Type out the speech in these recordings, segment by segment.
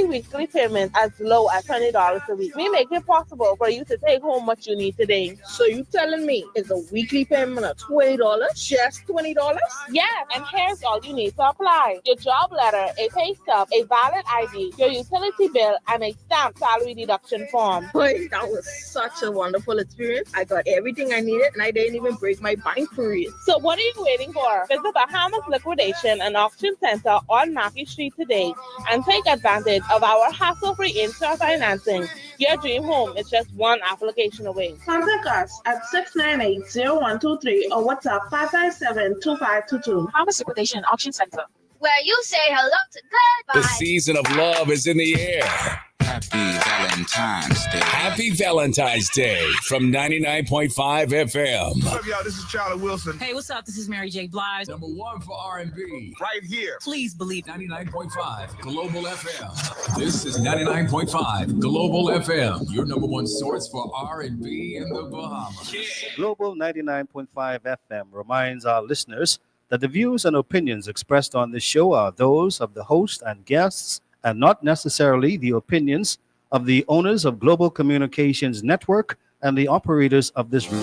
weekly payment as low as $20 a week. We make it possible for you to take home what you need today. So you telling me it's a weekly payment of $20? Just $20? Yes, and here's all you need to apply. Your job letter, a pay stub, a valid ID, your utility bill, and a stamped salary deduction form. Boy, that was such a wonderful experience. I got everything I needed and I didn't even break my bank for it. So what are you waiting for? Visit Bahamas Liquidation and Auction Center on Mackey Street today and take advantage of our hassle-free in-store financing. Your dream home is just one application away. Contact us at 698-0123 or WhatsApp 557-2522. Bahamas Liquidation Auction Center, where you say hello to goodbye. The season of love is in the air. Happy Valentine's Day. Happy Valentine's Day from 99.5 FM. What's up, y'all? This is Charlie Wilson. Hey, what's up? This is Mary J. Blige. Number one for R&B. Right here. Please believe 99.5 Global FM. This is 99.5 Global FM, your number one source for R&B in the Bahamas. Yeah. Global 99.5 FM reminds our listeners that the views and opinions expressed on this show are those of the host and guests and not necessarily the opinions of the owners of Global Communications Network and the operators of this route.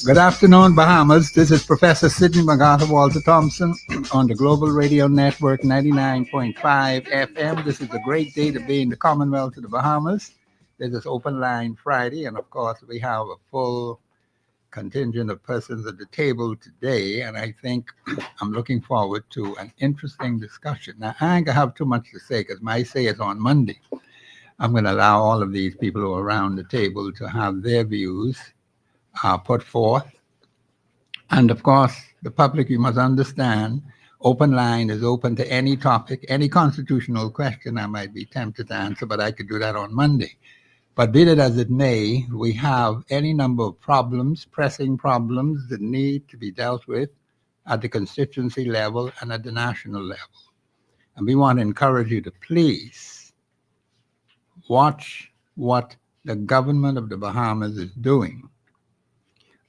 Good afternoon, Bahamas. This is Professor Sidney MacArthur Walter Thompson on the Global Radio Network 99.5 FM. This is a great day to be in the Commonwealth of the Bahamas. This is Open Line Friday, and of course, we have a full contingent of persons at the table today, and I think I'm looking forward to an interesting discussion. Now, I ain't gonna have too much to say because my say is on Monday. I'm going to allow all of these people who are around the table to have their views put forth. And of course, the public, you must understand, Open Line is open to any topic, any constitutional question I might be tempted to answer, but I could do that on Monday. But be it as it may, we have any number of problems, pressing problems that need to be dealt with at the constituency level and at the national level. And we want to encourage you to please watch what the government of the Bahamas is doing.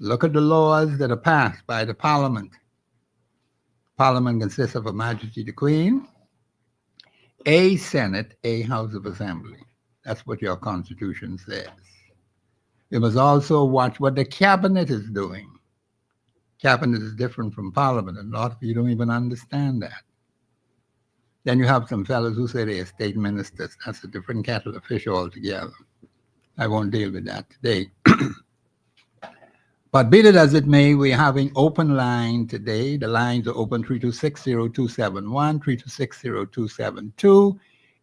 Look at the laws that are passed by the Parliament. Parliament consists of Her Majesty the Queen, a Senate, a House of Assembly. That's what your Constitution says. You must also watch what the Cabinet is doing. Cabinet is different from Parliament, and a lot of you don't even understand that. Then you have some fellows who say they are state ministers. That's a different kettle of fish altogether. I won't deal with that today. But be it as it may, we're having Open Line today. The lines are open 3260271, 3260272,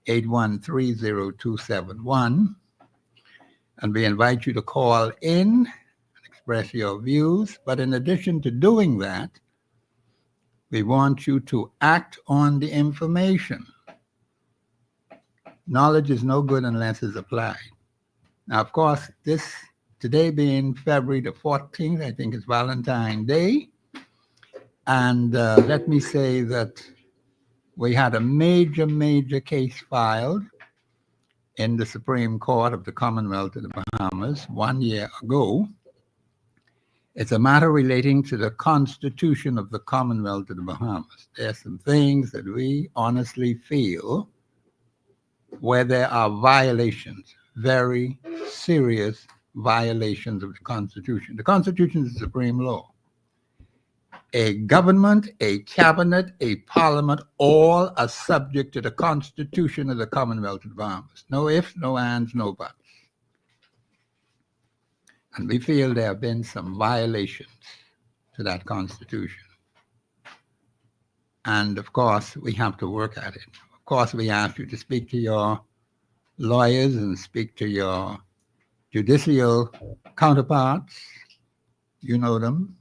8130271. And we invite you to call in and express your views. But in addition to doing that, we want you to act on the information. Knowledge is no good unless it's applied. Now, of course, today being February the 14th, I think it's Valentine's Day. And let me say that we had a major case filed in the Supreme Court of the Commonwealth of the Bahamas 1 year ago. It's a matter relating to the Constitution of the Commonwealth of the Bahamas. There are some things that we honestly feel where there are violations, very serious violations of the Constitution. The Constitution is the supreme law. A government, a cabinet, a parliament, all are subject to the Constitution of the Commonwealth of the Bahamas. No ifs, no ands, no buts. And we feel there have been some violations to that Constitution. And of course, we have to work at it. Of course, we ask you to speak to your lawyers and speak to your judicial counterparts, you know them,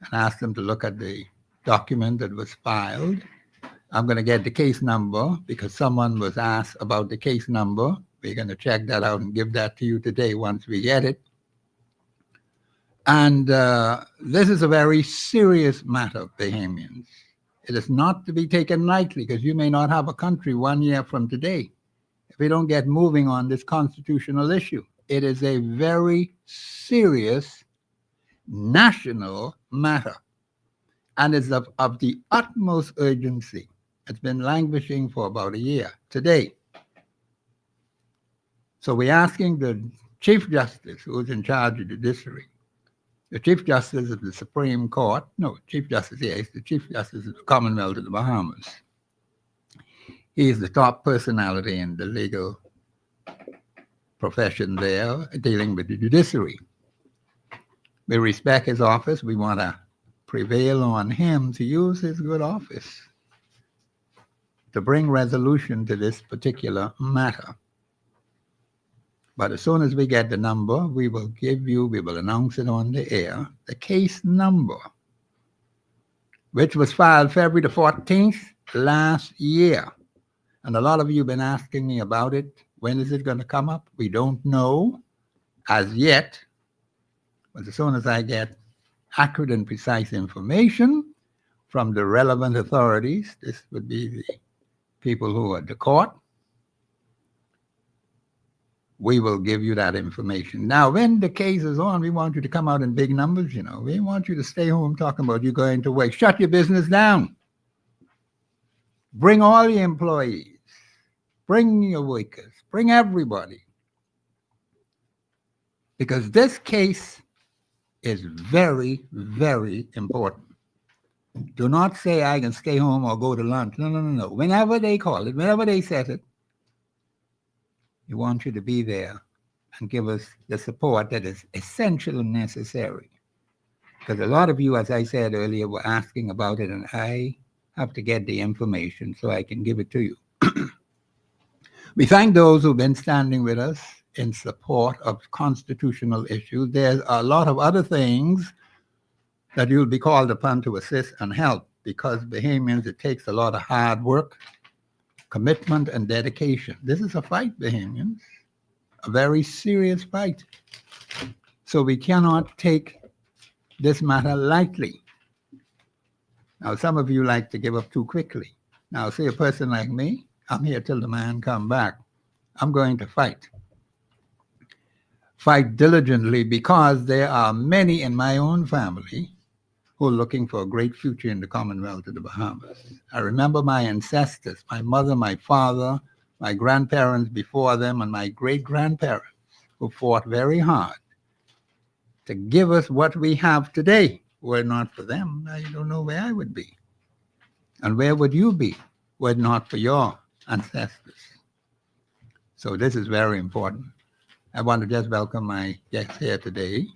and ask them to look at the document that was filed. I'm going to get the case number because someone was asked about the case number. We're going to check that out and give that to you today once we get it. And this is a very serious matter, Bahamians. It is not to be taken lightly because you may not have a country 1 year from today if we don't get moving on this constitutional issue. It is a very serious national matter and is of the utmost urgency. It's been languishing for about a year today. So we're asking the Chief Justice, who is in charge of the judiciary, the Chief Justice of the Supreme Court, no, Chief Justice, yes, the Chief Justice of the Commonwealth of the Bahamas. He is the top personality in the legal profession there, dealing with the judiciary. We respect his office. We want to prevail on him to use his good office to bring resolution to this particular matter. But as soon as we get the number, we will announce it on the air, the case number, which was filed February the 14th last year. And a lot of you have been asking me about it. When is it going to come up? We don't know as yet. But as soon as I get accurate and precise information from the relevant authorities, this would be the people who are at the court, we will give you that information. Now, when the case is on, we want you to come out in big numbers, you know. We want you to stay home talking about you going to work. Shut your business down. Bring all your employees. Bring your workers. Bring everybody. Because this case is very, very important. Do not say I can stay home or go to lunch. No. Whenever they call it, whenever they set it, we want you to be there and give us the support that is essential and necessary. Because a lot of you, as I said earlier, were asking about it, and I have to get the information so I can give it to you. We thank those who've been standing with us in support of constitutional issues. There's a lot of other things that you'll be called upon to assist and help, because Bahamians, it takes a lot of hard work, commitment, and dedication. This is a fight, Bahamians, a very serious fight. So we cannot take this matter lightly. Now, some of you like to give up too quickly. Now, say a person like me, I'm here till the man come back. I'm going to fight. Fight diligently, because there are many in my own family who are looking for a great future in the Commonwealth of the Bahamas. I remember my ancestors, my mother, my father, my grandparents before them, and my great-grandparents, who fought very hard to give us what we have today. Were it not for them, I don't know where I would be. And where would you be were it not for your ancestors? So this is very important. I want to just welcome my guests here today,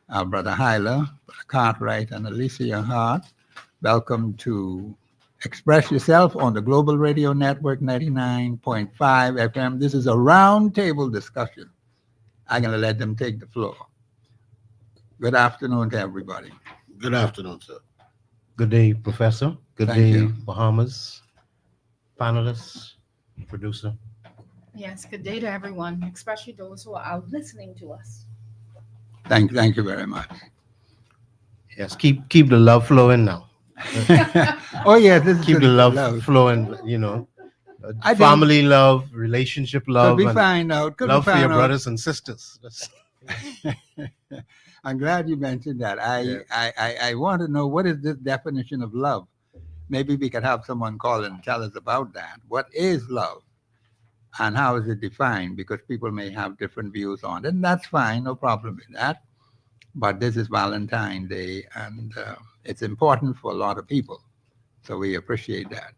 our Brother Hyler, Brother Cartwright, and Alicia Hart. Welcome to Express Yourself on the Global Radio Network 99.5 FM. This is a roundtable discussion. I'm going to let them take the floor. Good afternoon to everybody. Good afternoon, sir. Good day, Professor. Good Thank day, you. Bahamas. Panelists, producer. Yes, good day to everyone, especially those who are out listening to us. Thank you very much. Yes, keep the love flowing now. Oh, yes. This is Keep the love flowing, you know. Family love, relationship love, Could we and find out? love for your brothers and sisters. I'm glad you mentioned that. I want to know, what is this definition of love? Maybe we could have someone call and tell us about that. What is love? And how is it defined? Because people may have different views on it, and that's fine, no problem with that. But this is Valentine's Day, and it's important for a lot of people. So we appreciate that.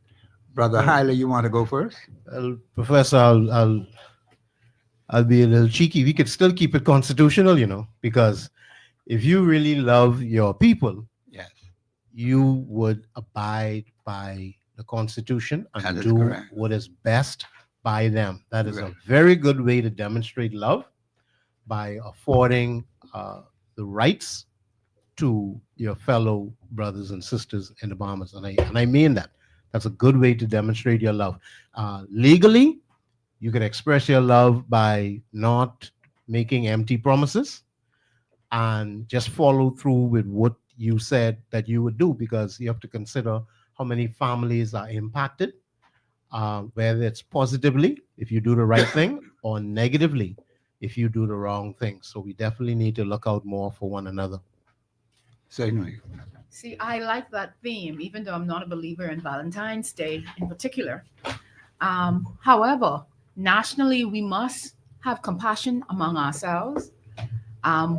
Brother Hyler, you want to go first? Professor, I'll be a little cheeky. We could still keep it constitutional, you know, because if you really love your people, yes, you would abide by the Constitution and do correct. what is best by them. That is a very good way to demonstrate love, by affording the rights to your fellow brothers and sisters in the Bahamas. And I mean that. That's a good way to demonstrate your love. Legally, you can express your love by not making empty promises and just follow through with what you said that you would do, because you have to consider how many families are impacted, whether it's positively if you do the right thing or negatively if you do the wrong thing. So we definitely need to look out more for one another. Certainly. See, I like that theme, even though I'm not a believer in Valentine's Day in particular. However, nationally, we must have compassion among ourselves.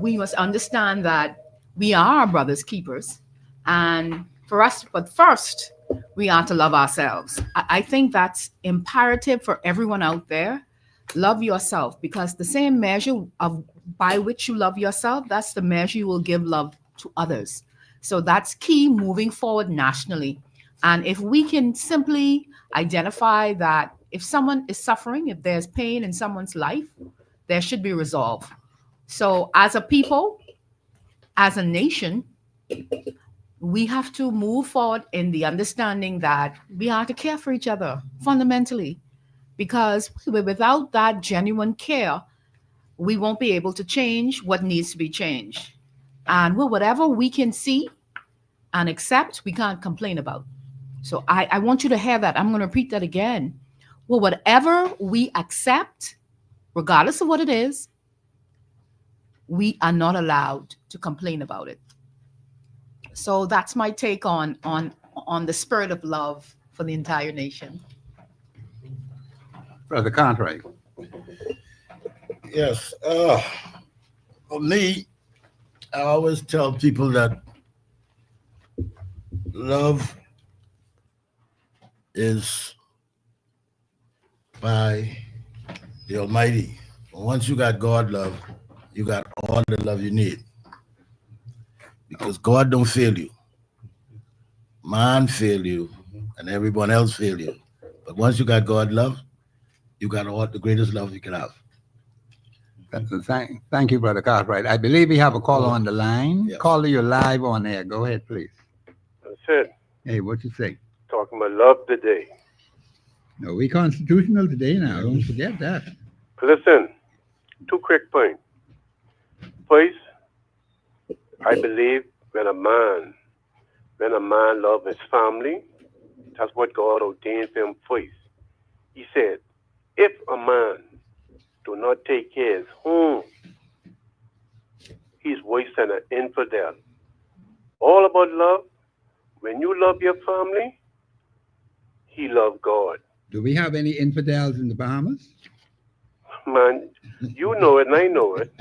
We must understand that we are our brother's keepers. And for us, but first, we are to love ourselves. I think that's imperative for everyone out there. Love yourself, because the same measure of by which you love yourself, that's the measure you will give love to others. So that's key moving forward nationally. And if we can simply identify that if someone is suffering, if there's pain in someone's life, there should be resolve. So as a people, as a nation, we have to move forward in the understanding that we are to care for each other fundamentally, because without that genuine care, we won't be able to change what needs to be changed. And whatever we can see and accept, we can't complain about. So I want you to hear that. I'm going to repeat that again. Well, whatever we accept, regardless of what it is, we are not allowed to complain about it. So that's my take on the spirit of love for the entire nation. Brother Cartwright. Yes. For me, I always tell people that love is by the Almighty. Once you got God love, you got all the love you need. Because God don't fail you. Man fail you, and everyone else fail you. But once you got God love, you got all the greatest love you can have. Thank you, Brother Cartwright. I believe we have a caller on the line. Yes. Caller, you're live on air. Go ahead, please. That's it. Hey, what you say? Talking about love today. No, we constitutional today now. Don't forget that. Listen, 2 quick points. First, I believe when a man loves his family, that's what God ordained for him first. He said, if a man do not take care of his home, he's worse than an infidel. All about love. When you love your family, he loves God. Do we have any infidels in the Bahamas? Man, you know it and I know it.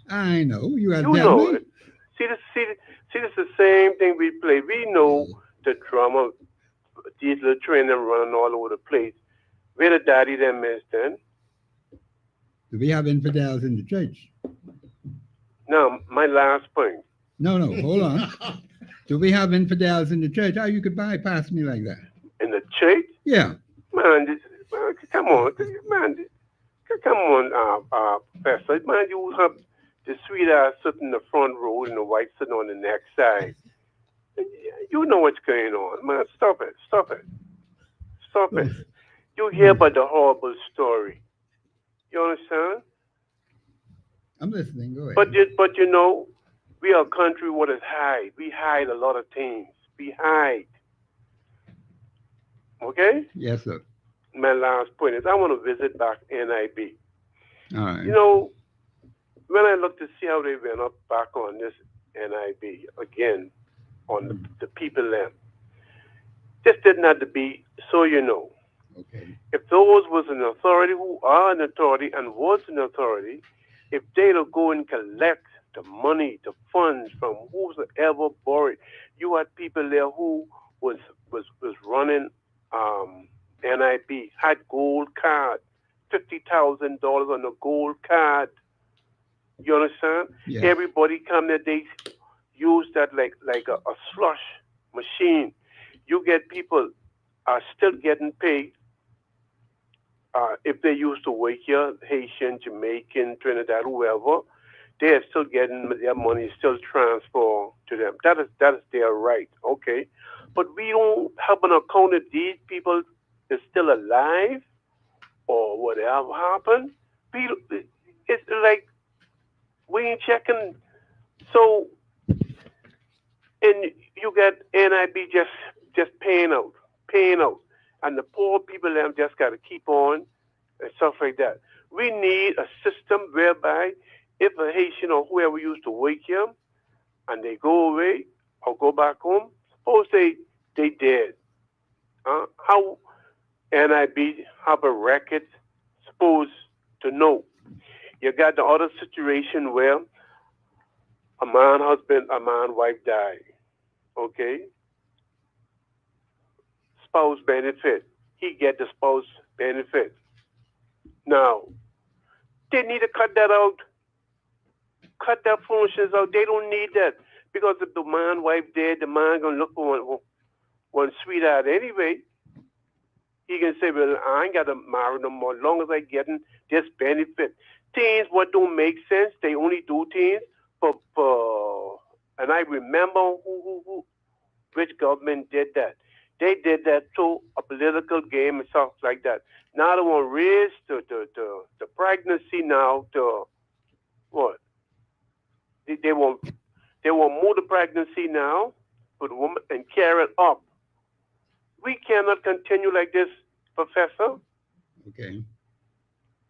I know. You know it. See, this is the same thing we play. We know the drama, these little train them running all over the place. Where the daddy them is then? Do we have infidels in the church? Now, my last point. No, hold on. Do we have infidels in the church? How you could bypass me like that? In the church? Yeah. Man, come on, Professor. Man, you have the sweet ass sitting in the front row and the white sitting on the next side. You know what's going on. Man, stop it. You hear about the horrible story. You understand? I'm listening. Go ahead. But you know, we are a country what is hide. We hide a lot of things. We hide. Okay? Yes, sir. My last point is I want to visit back NIB. All right. You know, when I look to see how they went up back on this NIB again, on the people there, this didn't have to be, so you know. Okay. If those was an authority who are an authority and was an authority, if they'd go and collect the money, the funds from whosoever borrowed, you had people there who was running NIB, had gold card, $50,000 on a gold card. You understand? Yeah. Everybody come there, they use that like a slush machine. You get people are still getting paid. If they used to work here, Haitian, Jamaican, Trinidad, whoever, they are still getting their money still transferred to them. That is their right, okay? But we don't have an account that these people is still alive or whatever happened. It's like we ain't checking. So, and you get NIB just just paying out. And the poor people them just got to keep on and stuff like that. We need a system whereby if a Haitian or whoever used to work here and they go away or go back home, suppose they dead. How NIB have a record supposed to know? You got the other situation where a man wife died. Okay? Spouse benefit. He get the spouse benefit. Now, they need to cut that out. Cut that foolishness out. They don't need that. Because if the man wife dead, the man gonna look for one sweetheart anyway. He can say, well, I ain't gotta marry no more, as long as I getting this benefit. Things what don't make sense, they only do things for and I remember which government did that. They did that to a political game and stuff like that. Now they want to raise the pregnancy now to what? They want move the pregnancy now for the woman and carry it up. We cannot continue like this, Professor. Okay.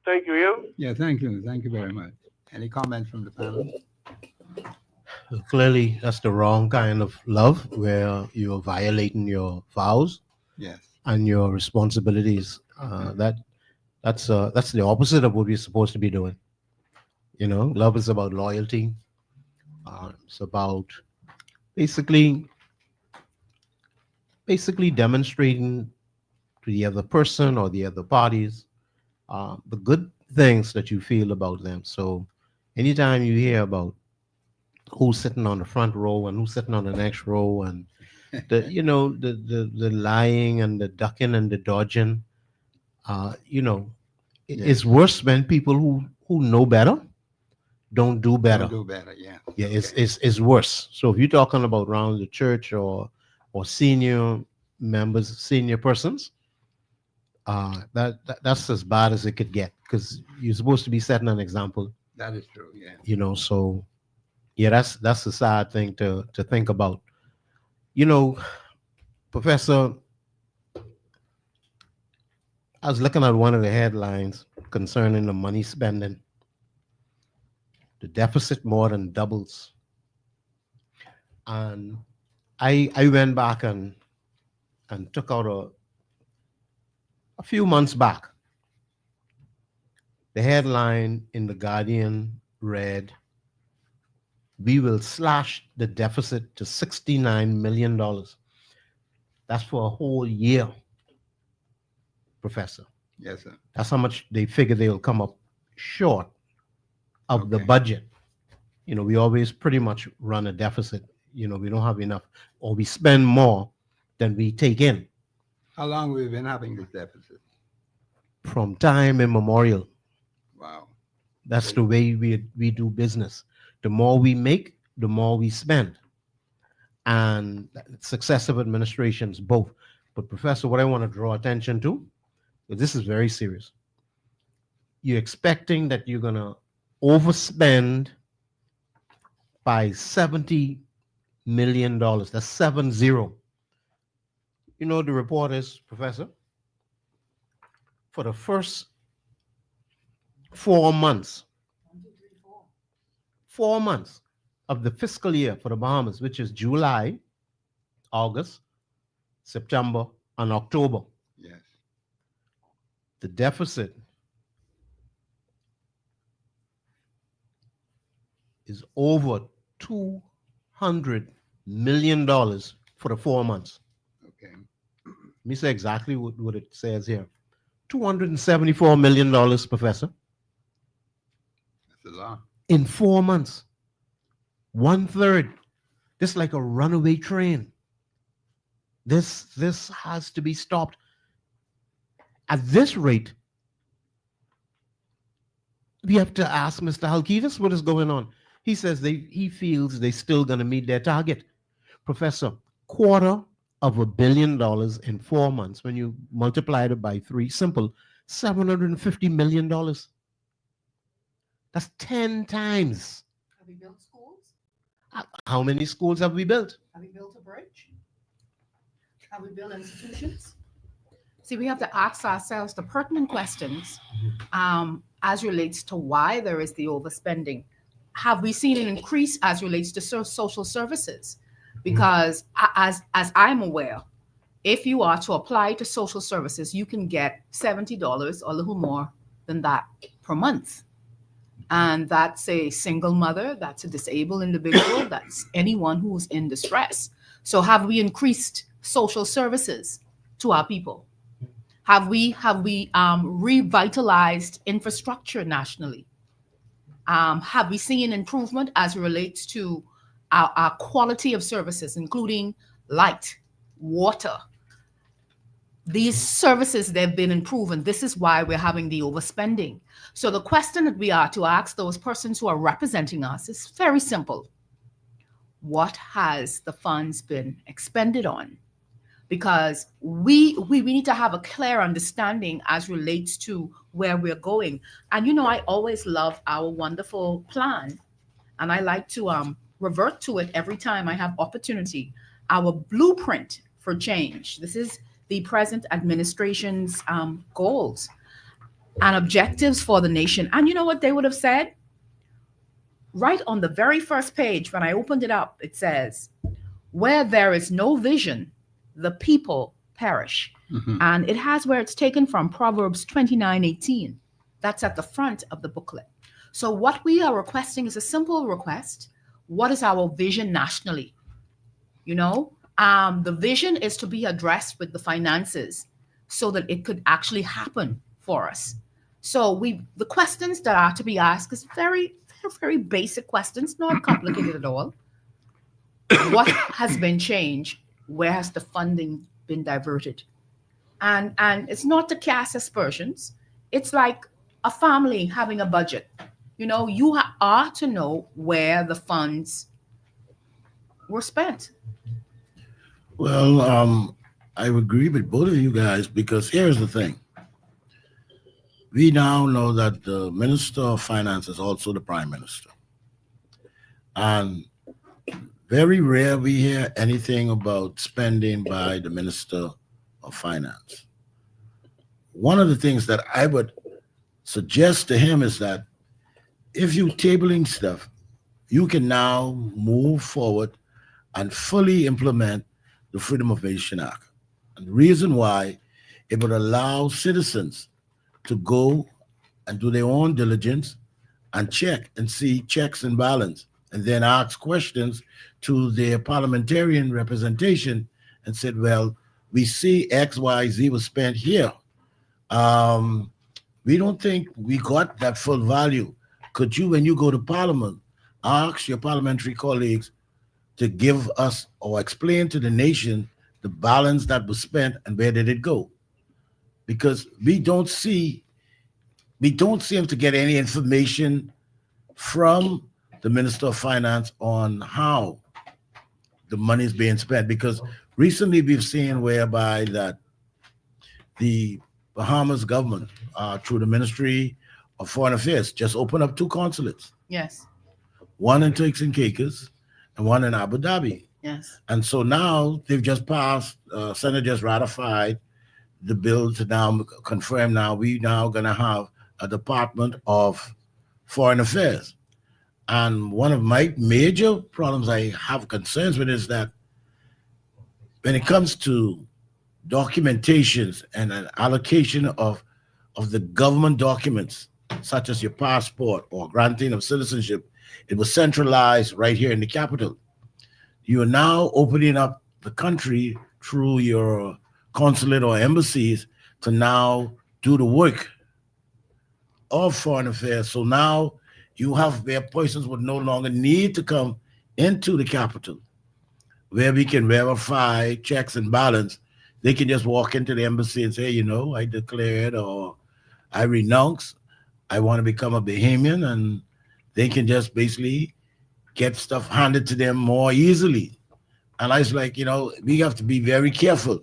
Thank you, Ian. Yeah, thank you. Thank you very much. Any comments from the panel? Clearly, that's the wrong kind of love where you're violating your vows Yes. and your responsibilities. That's the opposite of what we're supposed to be doing. You know, love is about loyalty. It's about basically demonstrating to the other person or the other parties the good things that you feel about them. So anytime you hear about who's sitting on the front row and who's sitting on the next row and the lying and the ducking and the dodging, it's worse when people who know better don't do better. Don't do better, yeah. Yeah, it's worse. So if you're talking about around the church or senior members, senior persons, that's as bad as it could get, because you're supposed to be setting an example. That is true, yeah. So yeah, that's a sad thing to think about. Professor, I was looking at one of the headlines concerning the money spending. The deficit more than doubles. And I went back and took out a few months back. The headline in The Guardian read, "We will slash the deficit to $69 million. That's for a whole year, Professor. Yes, sir. That's how much they figure they'll come up short of the budget. We always pretty much run a deficit. We don't have enough, or we spend more than we take in. How long have we been having this deficit? From time immemorial. Wow. That's the way we do business. The more we make, the more we spend. And successive administrations, both. But Professor, what I want to draw attention to, this is very serious. You're expecting that you're going to overspend by $70 million. That's 70. The report is, Professor, for the first 4 months, 4 months of the fiscal year for the Bahamas, which is July, August, September, and October. Yes. The deficit is over $200 million for the 4 months. Okay. Let me say exactly what it says here. $274 million, Professor. That's a lot. In 4 months. 1/3. This is like a runaway train. This has to be stopped. At this rate, we have to ask Mr. Halkitis what is going on. He says he feels they're still going to meet their target. Professor, $250 million in 4 months. When you multiply it by 3, simple, $750 million. That's 10 times. Have we built schools? How many schools have we built? Have we built a bridge? Have we built institutions? See, we have to ask ourselves the pertinent questions as relates to why there is the overspending. Have we seen an increase as relates to social services? Because as I'm aware, if you are to apply to social services, you can get $70 or a little more than that per month. And that's a single mother, that's a disabled individual, that's anyone who's in distress. So have we increased social services to our people? Have we revitalized infrastructure nationally? Have we seen improvement as it relates to our quality of services, including light, water? These services, they've been improved, and this is why we're having the overspending. So the question that we are to ask those persons who are representing us is very simple. What has the funds been expended on? Because we need to have a clear understanding as relates to where we're going. And you know, I always love our wonderful plan, and I like to revert to it every time I have opportunity. Our blueprint for change. This is the present administration's goals and objectives for the nation. And you know what they would have said? Right on the very first page, when I opened it up, it says, where there is no vision, the people perish. And it has where it's taken from, Proverbs 29:18. That's at the front of the booklet. So what we are requesting is a simple request. What is our vision nationally? You know, the vision is to be addressed with the finances so that it could actually happen for us. So the questions that are to be asked is very, very basic questions, not complicated at all. What has been changed? Where has the funding been diverted? And it's not to cast aspersions. It's like a family having a budget. You know, you are to know where the funds were spent. Well, I agree with both of you guys, because here's the thing. We now know that the Minister of Finance is also the Prime Minister. And very rare we hear anything about spending by the Minister of Finance. One of the things that I would suggest to him is that if you're tabling stuff, you can now move forward and fully implement the Freedom of Information Act. And the reason why, it would allow citizens to go and do their own diligence and check and see checks and balance, and then ask questions to their parliamentarian representation and said, well, we see X, Y, Z was spent here. We don't think we got that full value. Could you, when you go to Parliament, ask your parliamentary colleagues to give us or explain to the nation the balance that was spent and where did it go? Because we don't seem to get any information from the Minister of Finance on how the money is being spent. Because recently we've seen whereby that the Bahamas government, through the Ministry of Foreign Affairs, just opened up 2 consulates. Yes. One in Turks and Caicos and one in Abu Dhabi. Yes. And so now they've just passed, Senate just ratified the bill to now confirm now we now going to have a Department of Foreign Affairs. And one of my major problems I have concerns with is that when it comes to documentations and an allocation of the government documents, such as your passport or granting of citizenship, it was centralized right here in the capital. You are now opening up the country through your consulate or embassies to now do the work of foreign affairs. So now you have where persons would no longer need to come into the capital, where we can verify checks and balance. They can just walk into the embassy and say, you know, I declared or I renounce, I want to become a Bahamian, and they can just basically get stuff handed to them more easily. And I was like, you know, we have to be very careful.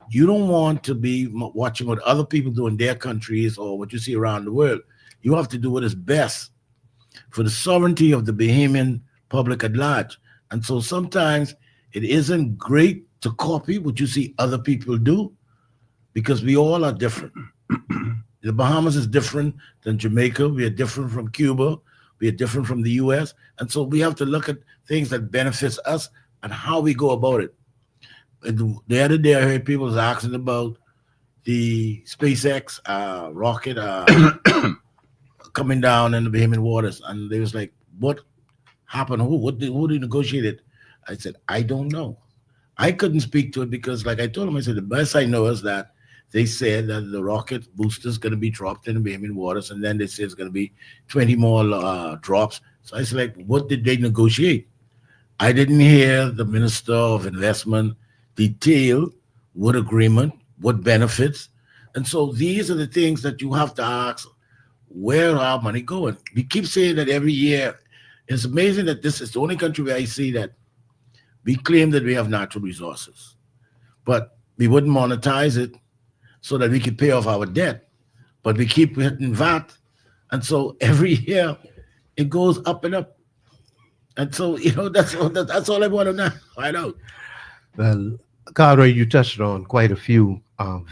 You don't want to be watching what other people do in their countries or what you see around the world. You have to do what is best for the sovereignty of the Bahamian public at large. And so sometimes It isn't great to copy what you see other people do because we all are different. The Bahamas is different than Jamaica. We are different from Cuba. We are different from the US. And so we have to look at things that benefits us and how we go about it. The other day I heard people was asking about the SpaceX rocket coming down in the Bahamian waters. And they was like, what happened? Who did negotiate it? I said, I don't know. I couldn't speak to it because like I told him, I said, the best I know is that they said that the rocket booster is going to be dropped in the Bahamian waters, and then they said it's going to be 20 more drops. So I said, like, what did they negotiate? I didn't hear the Minister of Investment detail what agreement, what benefits. And so these are the things that you have to ask, where our money going? We keep saying that every year. It's amazing that this is the only country where I see that we claim that we have natural resources, but we wouldn't monetize it so that we could pay off our debt, but we keep hitting VAT. And so every year it goes up and up. And so, that's all I want to find out. Well, Carter, you touched on quite a few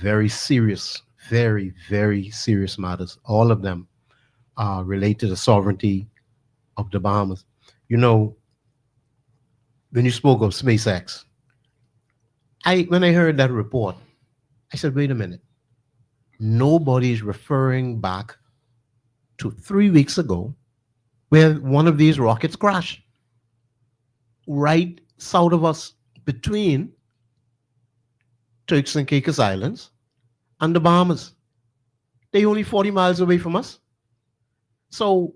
very serious, very, very serious matters. All of them relate to the sovereignty of the Bahamas. When you spoke of SpaceX, when I heard that report, I said, wait a minute. Nobody's referring back to 3 weeks ago where one of these rockets crashed right south of us between Turks and Caicos Islands and the Bahamas. They're only 40 miles away from us. So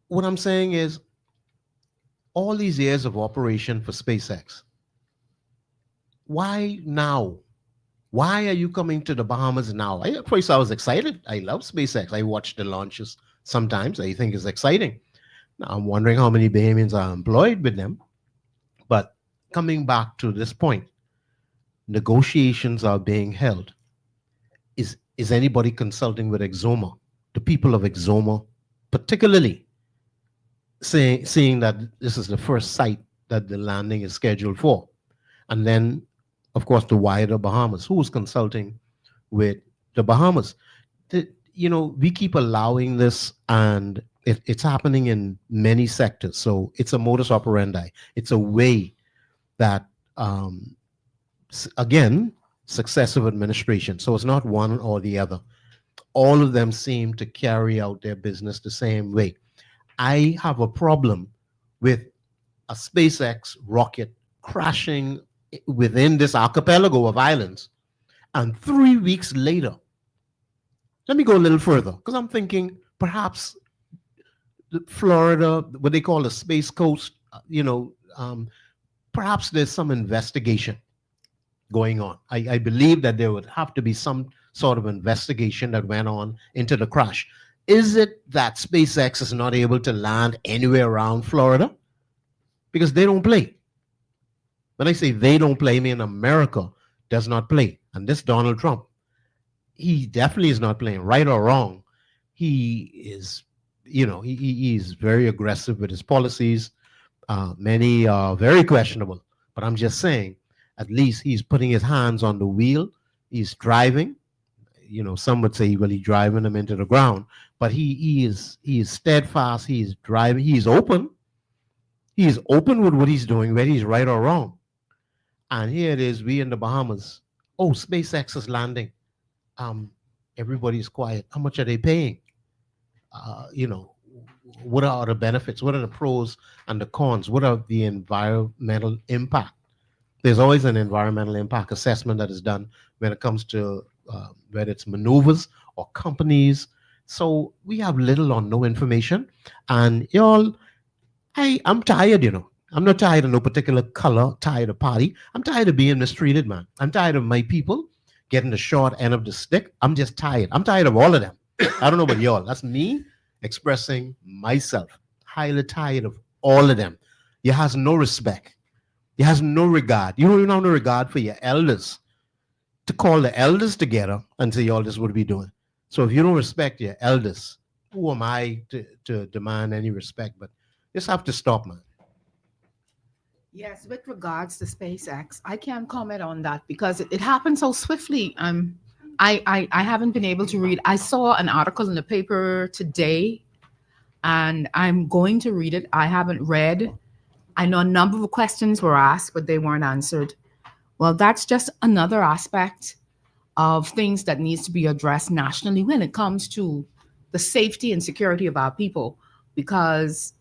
what I'm saying is all these years of operation for SpaceX, why now? Why are you coming to the Bahamas now? At first, I was excited. I love SpaceX. I watch the launches sometimes. I think it's exciting. Now, I'm wondering how many Bahamians are employed with them. But coming back to this point, negotiations are being held. Is anybody consulting with Exoma? The people of Exoma, particularly, seeing that this is the first site that the landing is scheduled for. And then, of course, the wider Bahamas. Who's consulting with the Bahamas? We keep allowing this, and it's happening in many sectors. So it's a modus operandi. It's a way that, again, successive administration. So it's not one or the other. All of them seem to carry out their business the same way. I have a problem with a SpaceX rocket crashing within this archipelago of islands, and 3 weeks later, let me go a little further, because I'm thinking perhaps Florida, what they call the Space Coast, perhaps there's some investigation going on. I believe that there would have to be some sort of investigation that went on into the crash. Is it that SpaceX is not able to land anywhere around Florida? Because they don't play. When I say they don't play, I mean America does not play. And this Donald Trump, he definitely is not playing, right or wrong. He is, he is very aggressive with his policies. Many are very questionable. But I'm just saying, at least he's putting his hands on the wheel. He's driving. Some would say, well, he's driving them into the ground. But he is steadfast. He's driving. He's open. He is open with what he's doing, whether he's right or wrong. And here it is, we in the Bahamas. Oh, SpaceX is landing. Everybody's quiet. How much are they paying? What are the benefits? What are the pros and the cons? What are the environmental impact? There's always an environmental impact assessment that is done when it comes to whether it's maneuvers or companies. So we have little or no information. And I'm tired, I'm not tired of no particular color, tired of party. I'm tired of being mistreated, man. I'm tired of my people getting the short end of the stick. I'm just tired. I'm tired of all of them. I don't know about y'all. That's me expressing myself. Highly tired of all of them. You has no respect. You has no regard. You don't even have no regard for your elders. To call the elders together and say, y'all, this is what we doing. So if you don't respect your elders, who am I to demand any respect? But just have to stop, man. Yes, with regards to SpaceX, I can't comment on that because it happened so swiftly. I haven't been able to read. I saw an article in the paper today, and I'm going to read it. I haven't read. I know a number of questions were asked, but they weren't answered. Well, that's just another aspect of things that needs to be addressed nationally when it comes to the safety and security of our people, because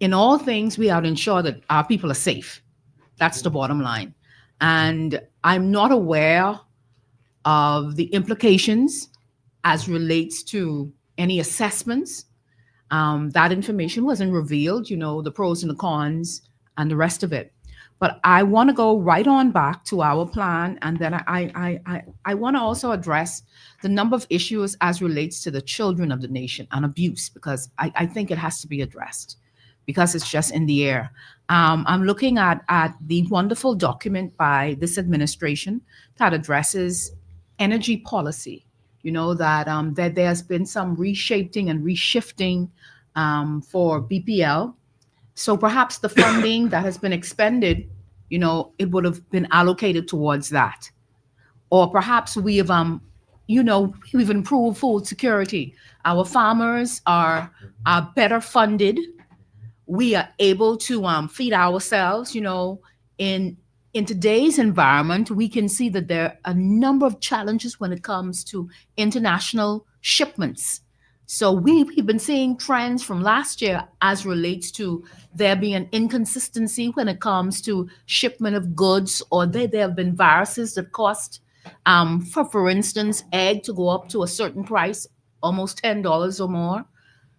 in all things, we have to ensure that our people are safe. That's the bottom line. And I'm not aware of the implications as relates to any assessments. That information wasn't revealed, the pros and the cons and the rest of it. But I want to go right on back to our plan, and then I want to also address the number of issues as relates to the children of the nation and abuse, because I think it has to be addressed, because it's just in the air. I'm looking at the wonderful document by this administration that addresses energy policy. That there's been some reshaping and reshifting for BPL. So perhaps the funding that has been expended, it would have been allocated towards that. Or perhaps we've improved food security. Our farmers are better funded. We are able to feed ourselves. In today's environment, we can see that there are a number of challenges when it comes to international shipments. So we've been seeing trends from last year as relates to there being an inconsistency when it comes to shipment of goods, or there have been viruses that cost, for instance, egg to go up to a certain price, almost $10 or more.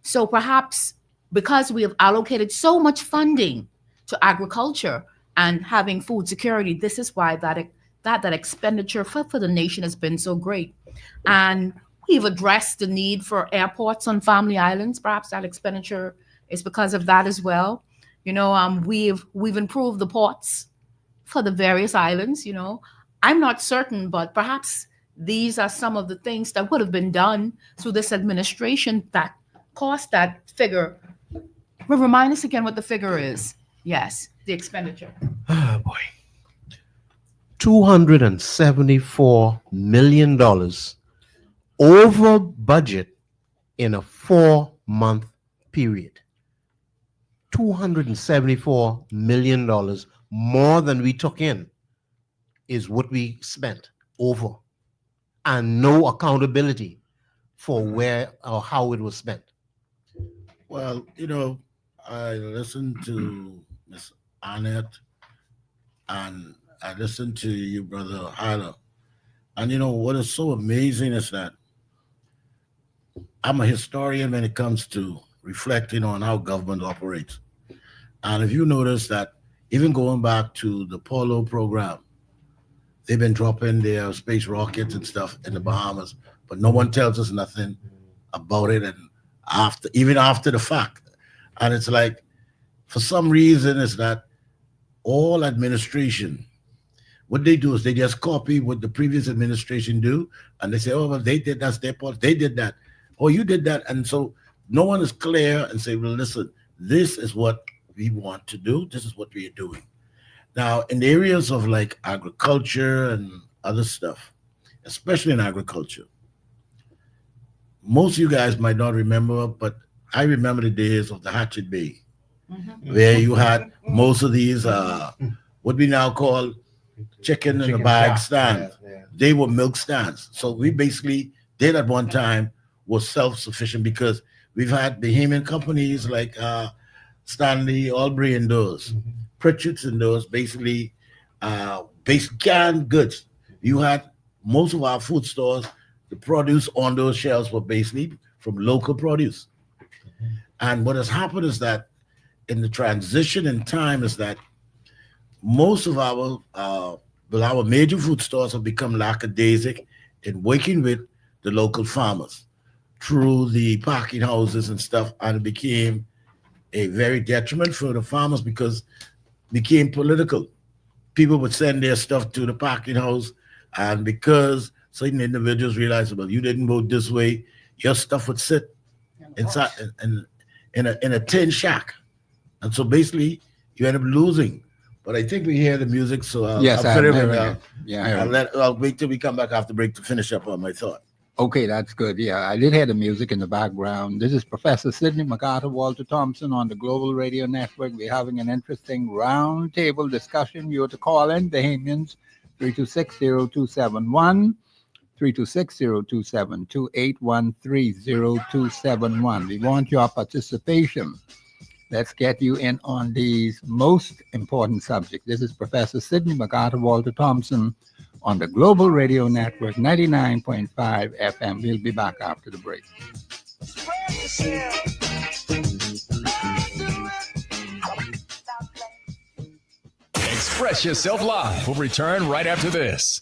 So perhaps because we have allocated so much funding to agriculture and having food security, this is why that expenditure for the nation has been so great. And we've addressed the need for airports on family islands. Perhaps that expenditure is because of that as well. We've improved the ports for the various islands. I'm not certain, but perhaps these are some of the things that would have been done through this administration that cost that figure. Well, remind us again what the figure is. Yes, the expenditure. Oh boy. $274 million over budget in a 4-month period. $274 million more than we took in is what we spent over, and no accountability for where or how it was spent. Well, I listened to Miss Annette, and I listened to you, Brother Hyla. And what is so amazing is that I'm a historian when it comes to reflecting on how government operates. And if you notice that even going back to the Apollo program, they've been dropping their space rockets and stuff in the Bahamas, but no one tells us nothing about it, and even after the fact. And it's like, for some reason, it's that all administration, what they do is they just copy what the previous administration do, and they say, oh, well, they did, that's their part, they did that, oh, you did that. And so no one is clear and say, well, listen, this is what we want to do, this is what we are doing. Now, in the areas of like agriculture and other stuff, especially in agriculture, most of you guys might not remember, but I remember the days of the Hatchet Bay, where you had most of these, what we now call chicken in a bag stands. Yeah. They were milk stands. So we basically did at one time was self-sufficient, because we've had Bahamian companies like Stanley, Albury and those, Pritchard's and those, basically basic canned goods. You had most of our food stores, the produce on those shelves were basically from local produce. And what has happened is that in the transition in time is that most of our major food stores have become lackadaisic in working with the local farmers through the packing houses and stuff, and it became a very detriment for the farmers because it became political. People would send their stuff to the packing house, and because certain individuals realized, well, you didn't vote this way, your stuff would sit inside in a tin shack. And so basically you end up losing But I think we hear the music, so I'll Yes, fit I'm it hearing in. it. Yeah, I'll wait till we come back after break to finish up on my thought. okay, that's good. Yeah, I did hear the music in the background. This is Professor Sidney MacArthur Walter Thompson on the Global Radio Network. We're having an interesting roundtable discussion. You're to call in, Bahamians, 326-0271, 326-0272, 813-0271. We want your participation. Let's get you in on these most important subjects. This is Professor Sidney MacArthur Walter Thompson on the Global Radio Network, 99.5 FM. We'll be back after the break. Express Yourself Live will return right after this.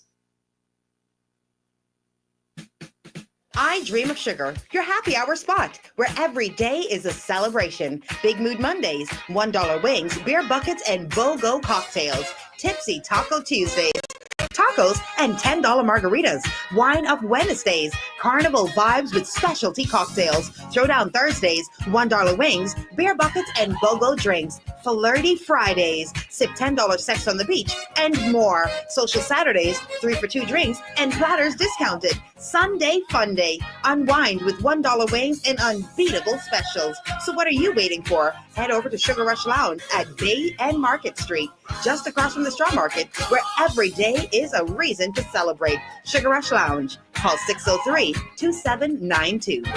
I Dream of Sugar, your happy hour spot, where every day is a celebration. Big Mood Mondays, $1 wings, beer buckets, and BOGO cocktails. Tipsy Taco Tuesdays, tacos, and $10 margaritas. Wine Up Wednesdays, carnival vibes with specialty cocktails. Throwdown Thursdays, $1 wings, beer buckets, and BOGO drinks. Flirty Fridays, sip $10 sex on the beach, and more. Social Saturdays, 3 for 2 drinks, and platters discounted. Sunday Fun Day, unwind with $1 wings and unbeatable specials. So what are you waiting for? Head over to Sugar Rush Lounge at Bay and Market Street, just across from the Straw Market, where every day is a reason to celebrate. Sugar Rush Lounge. Call 603-2792.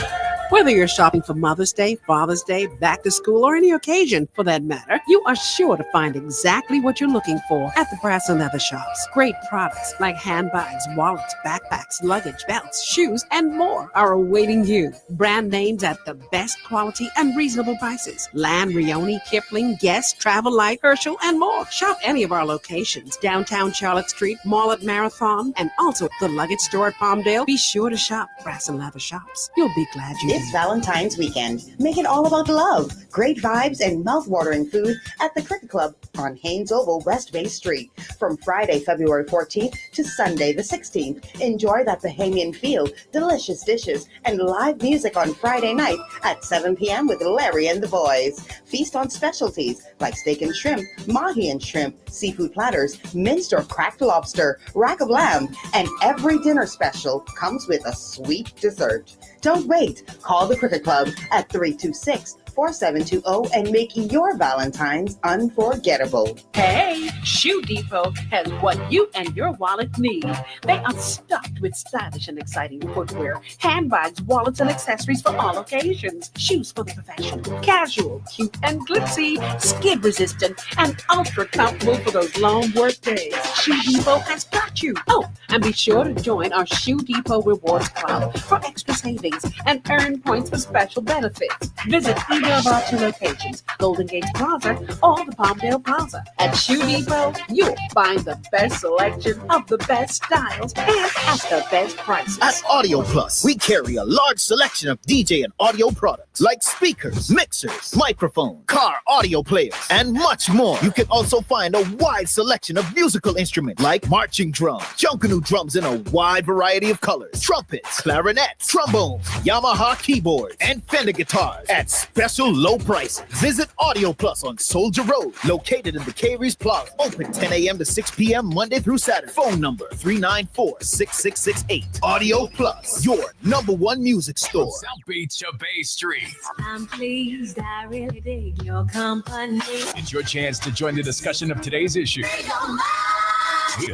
Whether you're shopping for Mother's Day, Father's Day, back to school, or any occasion for that matter, you are sure to find exactly what you're looking for at the Brass and Leather Shops. Great products like handbags, wallets, backpacks, luggage, belts, shoes, and more are awaiting you. Brand names at the best quality and reasonable prices. Land, Rioni, Kipling, Guess, Travel Light, Herschel, and more. Shop any of our locations. Downtown Charlotte Street, Mall at Marathon, and also the luggage store at Palmdale. Be sure to shop Brass and Leather Shops. You'll be glad you did. This Valentine's weekend, make it all about love. Great vibes and mouth-watering food at the Cricket Club on Haynes Oval, West Bay Street. From Friday, February 14th to Sunday, the 16th. Enjoy that Bahamian feel, delicious dishes, and live music on Friday night at 7 p.m. with Larry and the boys. Feast on specialties like steak and shrimp, mahi and shrimp, seafood platters, minced or cracked lobster, rack of lamb, and every dinner special comes with a sweet dessert. Don't wait. Call the Cricket Club at 326-4720 and make your Valentine's unforgettable. Hey, Shoe Depot has what you and your wallet need. They are stocked with stylish and exciting footwear, handbags, wallets, and accessories for all occasions. Shoes for the professional, casual, cute and glitzy, skid resistant, and ultra comfortable for those long work days. Shoe Depot has got you. Oh, and be sure to join our Shoe Depot Rewards Club for extra savings and earn points for special benefits. Visit either of our 2 locations, Golden Gate Plaza or the Palmdale Plaza. At Shoe Depot, you'll find the best selection of the best styles and at the best prices. At Audio Plus, we carry a large selection of DJ and audio products like speakers, mixers, microphone, car audio players, and much more. You can also find a wide selection of musical instruments like marching drums, Junkanoo drums in a wide variety of colors, trumpets, clarinets, trombones, Yamaha keyboards, and Fender guitars at special low prices. Visit Audio Plus on Soldier Road, located in the Caries Plaza. Open 10 a.m. to 6 p.m. Monday through Saturday. Phone number 394-6668. Audio Plus, your #1 music store. South Beach to Bay Street. I'm pleased, I really dig your company. It's your chance to join the discussion of today's issue.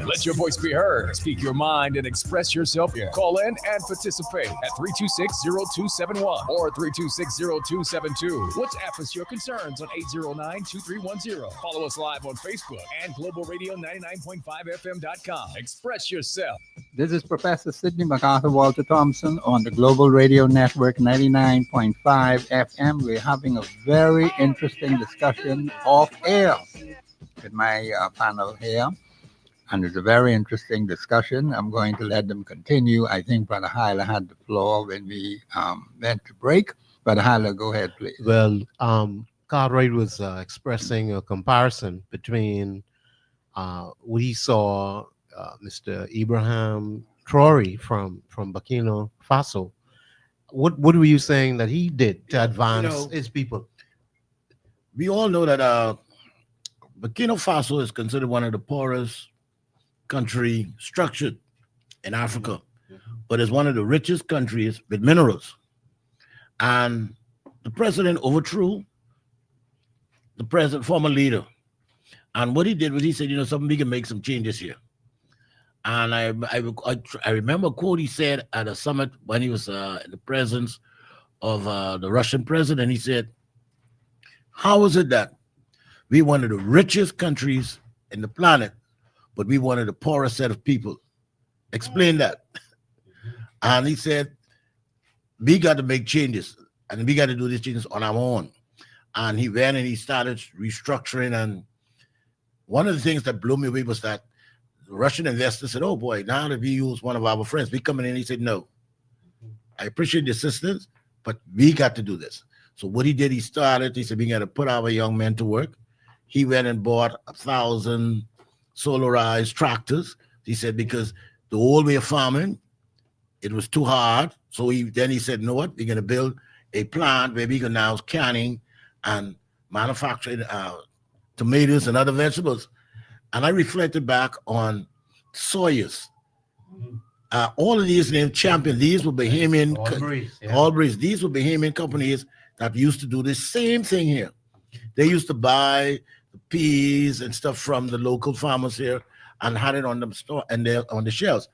Let your voice be heard. Speak your mind and express yourself. Call in and participate at 326-0271 or 326-0272. WhatsApp us your concerns on 809-2310. Follow us live on Facebook and globalradio99.5fm.com. Express yourself. This is Professor Sidney MacArthur Walter Thompson on the Global Radio Network, 99.5 FM. We're having a very interesting discussion off air with my panel here. And it's a very interesting discussion. I'm going to let them continue. I think Brother Hyla had the floor when we went to break. Brother Hyla, go ahead, please. Well, Cartwright was expressing a comparison between what he saw Mr. Ibrahim Traore from Burkina Faso. What were you saying that he did to advance his people? We all know that Burkina Faso is considered one of the poorest country structured in Africa, but it's one of the richest countries with minerals. And the president overthrew the former leader. And what he did was he said, something, we can make some changes here. And I remember a quote he said at a summit when he was in the presence of the Russian president. He said, how is it that we one of the richest countries in the planet, but we one of the poorest set of people? Explain that. And he said, we got to make changes, and we got to do these changes on our own. And he went and he started restructuring. And one of the things that blew me away was that the Russian investors said, oh boy, now that we use one of our friends, we coming in. He said, no, I appreciate the assistance, but we got to do this. So what he did, he said, we got to put our young men to work. He went and bought 1,000 solarized tractors. He said, because the old way of farming, it was too hard. So he said, you know what, we're going to build a plant where we can now canning and manufacturing tomatoes and other vegetables. And I reflected back on soyas. All of these named Champion, these were Bahamian, Albury's, these were Bahamian companies that used to do the same thing here. They used to buy the peas and stuff from the local farmers here and had it on the store and on the shelves.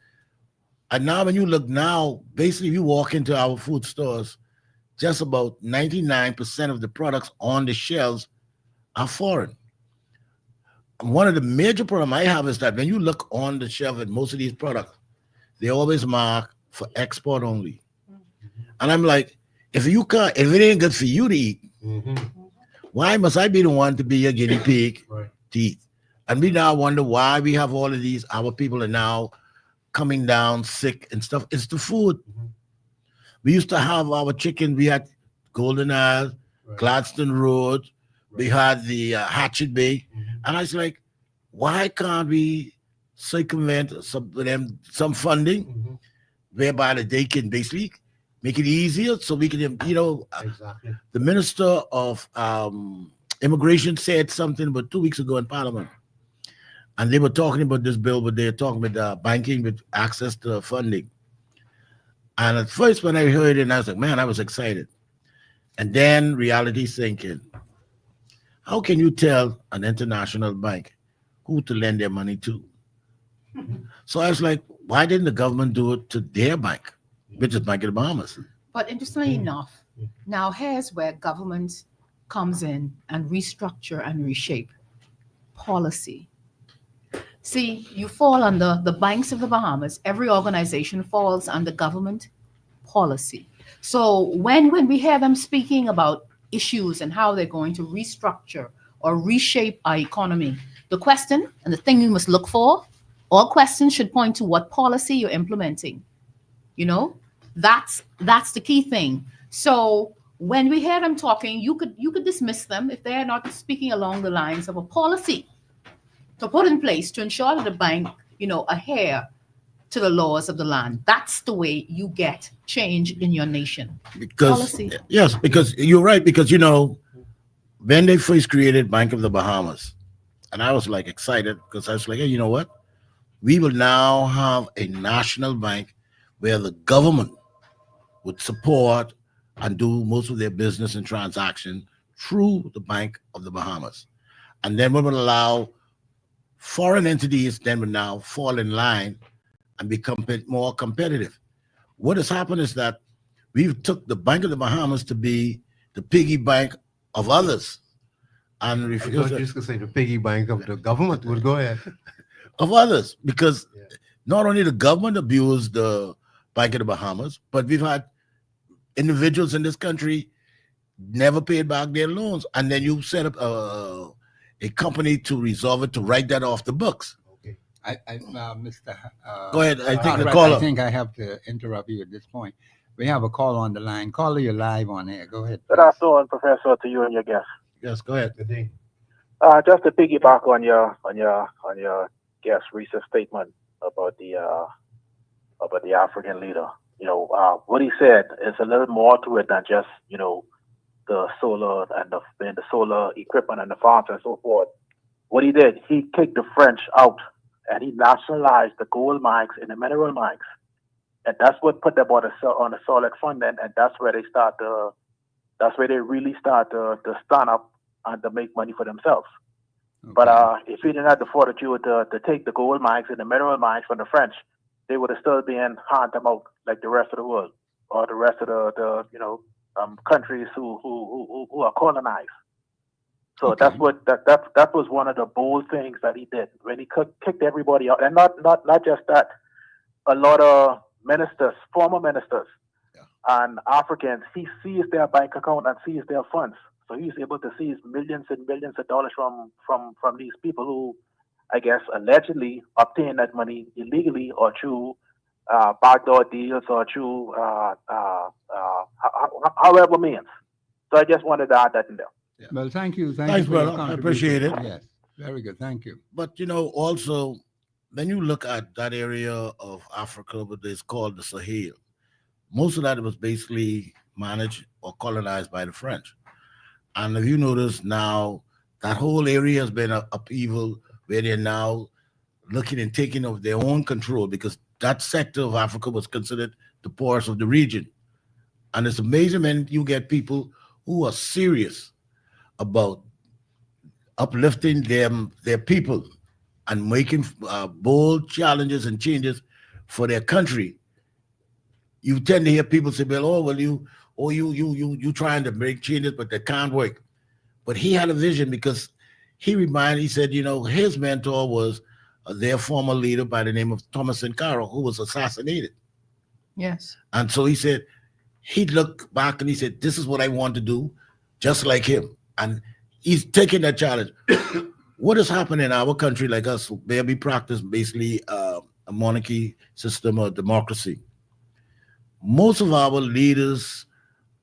And now when you look now, basically you walk into our food stores, just about 99% of the products on the shelves are foreign. One of the major problems I have is that when you look on the shelf at most of these products, they always mark for export only. And I'm like, if it ain't good for you to eat, why must I be the one to be a guinea pig to eat? And we now wonder why we have all of these, our people are now coming down sick and stuff. It's the food. We used to have our chicken. We had Golden Isle, Gladstone Road. We had the Hatchet Bay. And I was like, why can't we circumvent some funding whereby that they can basically make it easier so we can, exactly. The Minister of Immigration said something about 2 weeks ago in Parliament. And they were talking about this bill, but they're talking about banking with access to funding. And at first, when I heard it, I was like, man, I was excited. And then reality sank in. How can you tell an international bank who to lend their money to? So I was like, why didn't the government do it to their bank, which is Bank of the Bahamas? But interestingly enough, now here's where government comes in and restructure and reshape policy. See, you fall under the Banks of the Bahamas. Every organization falls under government policy. So when we hear them speaking about issues and how they're going to restructure or reshape our economy, the question and the thing you must look for, all questions should point to what policy you're implementing. That's the key thing. So when we hear them talking, you could dismiss them if they're not speaking along the lines of a policy to put in place to ensure that the bank, adhere to the laws of the land. That's the way you get change in your nation. Policy. Yes, because you're right. Because, when they first created Bank of the Bahamas, and I was like excited because I was like, hey, you know what? We will now have a national bank where the government would support and do most of their business and transaction through the Bank of the Bahamas. And then we would allow foreign entities then would now fall in line and become more competitive. What has happened is that we've took the Bank of the Bahamas to be the piggy bank of others. And I thought you were just going to say the piggy bank of the government. Well, go ahead. Of others, because not only the government abused the Bank of the Bahamas, but we've had individuals in this country never paid back their loans. And then you set up a company to resolve it, to write that off the books. Okay. Mr. Go ahead. I think the caller. I think I have to interrupt you at this point. We have a call on the line. Caller, you're live on air. Go ahead. Good afternoon, Professor, to you and your guest. Yes, go ahead. Good day. Just to piggyback on your guest's recent statement about the African leader. What he said is a little more to it than just the solar and the solar equipment and the farms and so forth. what he did, he kicked the French out and he nationalized the gold mines and the mineral mines. And that's what put them on a solid funding, and that's where they really start to stand up and to make money for themselves. Okay. But if he didn't have the fortitude to take the gold mines and the mineral mines from the French, they would have still been hand them out like the rest of the world or the rest of the countries who are colonized. So okay. That was one of the bold things that he did when he kicked everybody out, and not just that. A lot of ministers, former ministers, and Africans, he seized their bank account and seized their funds. So he's able to seize millions and millions of dollars from these people who, I guess, allegedly obtained that money illegally or through backdoor deals or through however means. So I just wanted to add that in there. Yeah. Well, thank you. Thanks, brother. I appreciate it. Yes, very good. Thank you. But, also, when you look at that area of Africa, what is called the Sahel, most of that was basically managed or colonized by the French. And if you notice now, that whole area has been upheaval where they're now looking and taking of their own control, because that sector of Africa was considered the poorest of the region. And it's amazing when you get people who are serious about uplifting their people and making bold challenges and changes for their country. You tend to hear people say, "Well, you trying to make changes, but they can't work." But he had a vision, because he said, his mentor was their former leader by the name of Thompson, who was assassinated. Yes. And so he said, he looked back and he said, "This is what I want to do, just like him." And he's taking that challenge. What has happened in our country, like us, where we practice basically a monarchy system or democracy? Most of our leaders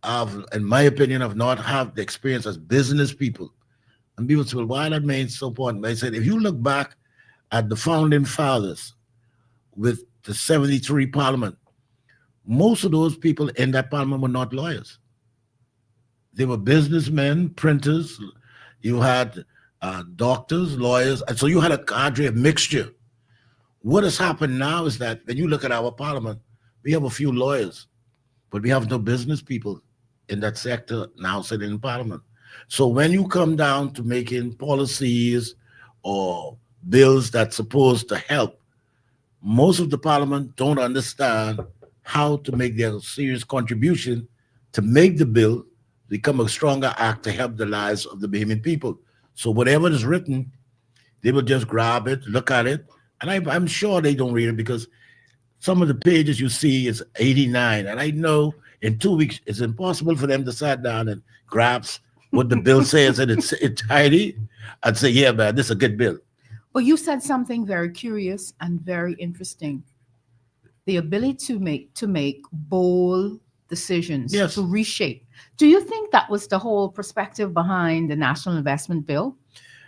have, in my opinion, have not had the experience as business people. And people say, "Well, why that means so important?" I said, if you look back at the founding fathers with the 73 Parliament, most of those people in that Parliament were not lawyers. They were businessmen, printers. You had doctors, lawyers, and so you had a cadre of mixture. What has happened now is that when you look at our Parliament, we have a few lawyers, but we have no business people in that sector now sitting in Parliament. So when you come down to making policies or bills that's supposed to help, most of the Parliament don't understand how to make their serious contribution to make the bill become a stronger act to help the lives of the Bahamian people. So whatever is written, they will just grab it, look at it, and I'm sure they don't read it, because some of the pages you see is 89, and I know in 2 weeks it's impossible for them to sit down and grasp what the bill says in its entirety and say, "Yeah, man, this is a good bill." Well, you said something very curious and very interesting. The ability to make bold decisions, yes, to reshape. Do you think that was the whole perspective behind the National Investment Bill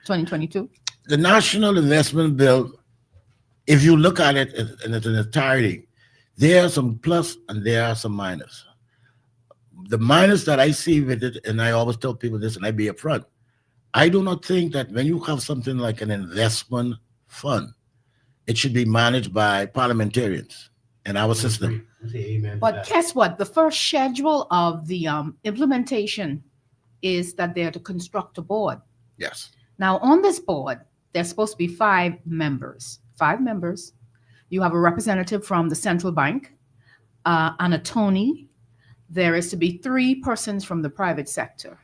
2022? The National Investment Bill, if you look at it in its entirety, there are some plus and there are some minus. The minus that I see with it, and I always tell people this, and I be upfront, I do not think that when you have something like an investment fund, it should be managed by parliamentarians in our system. But guess what? The first schedule of the implementation is that they're to construct a board. Yes. Now, on this board, there's supposed to be 5 members. 5 members. You have a representative from the central bank, an attorney. There is to be 3 persons from the private sector,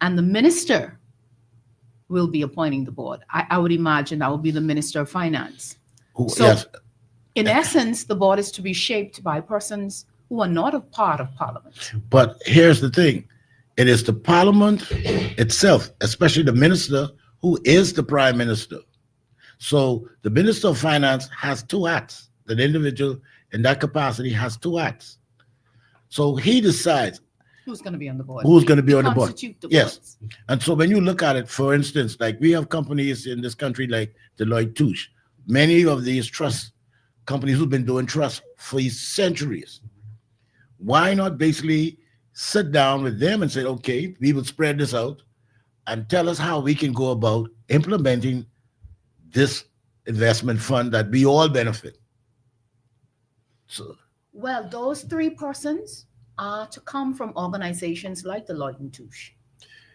and the minister will be appointing the board. I would imagine that will be the Minister of Finance. So, yes. In essence, the board is to be shaped by persons who are not a part of Parliament. But here's the thing. It is the Parliament itself, especially the minister, who is the Prime Minister. So the Minister of Finance has 2 hats. The individual in that capacity has 2 hats. So he decides who's going to be on the board. Who's going to be on the board? Yes. Boards. And so when you look at it, for instance, like we have companies in this country like Deloitte Touche, many of these trust companies who've been doing trust for centuries. Why not basically sit down with them and say, okay, we will spread this out and tell us how we can go about implementing this investment fund that we all benefit. So, Well, those 3 persons are to come from organizations like Deloitte & Touche.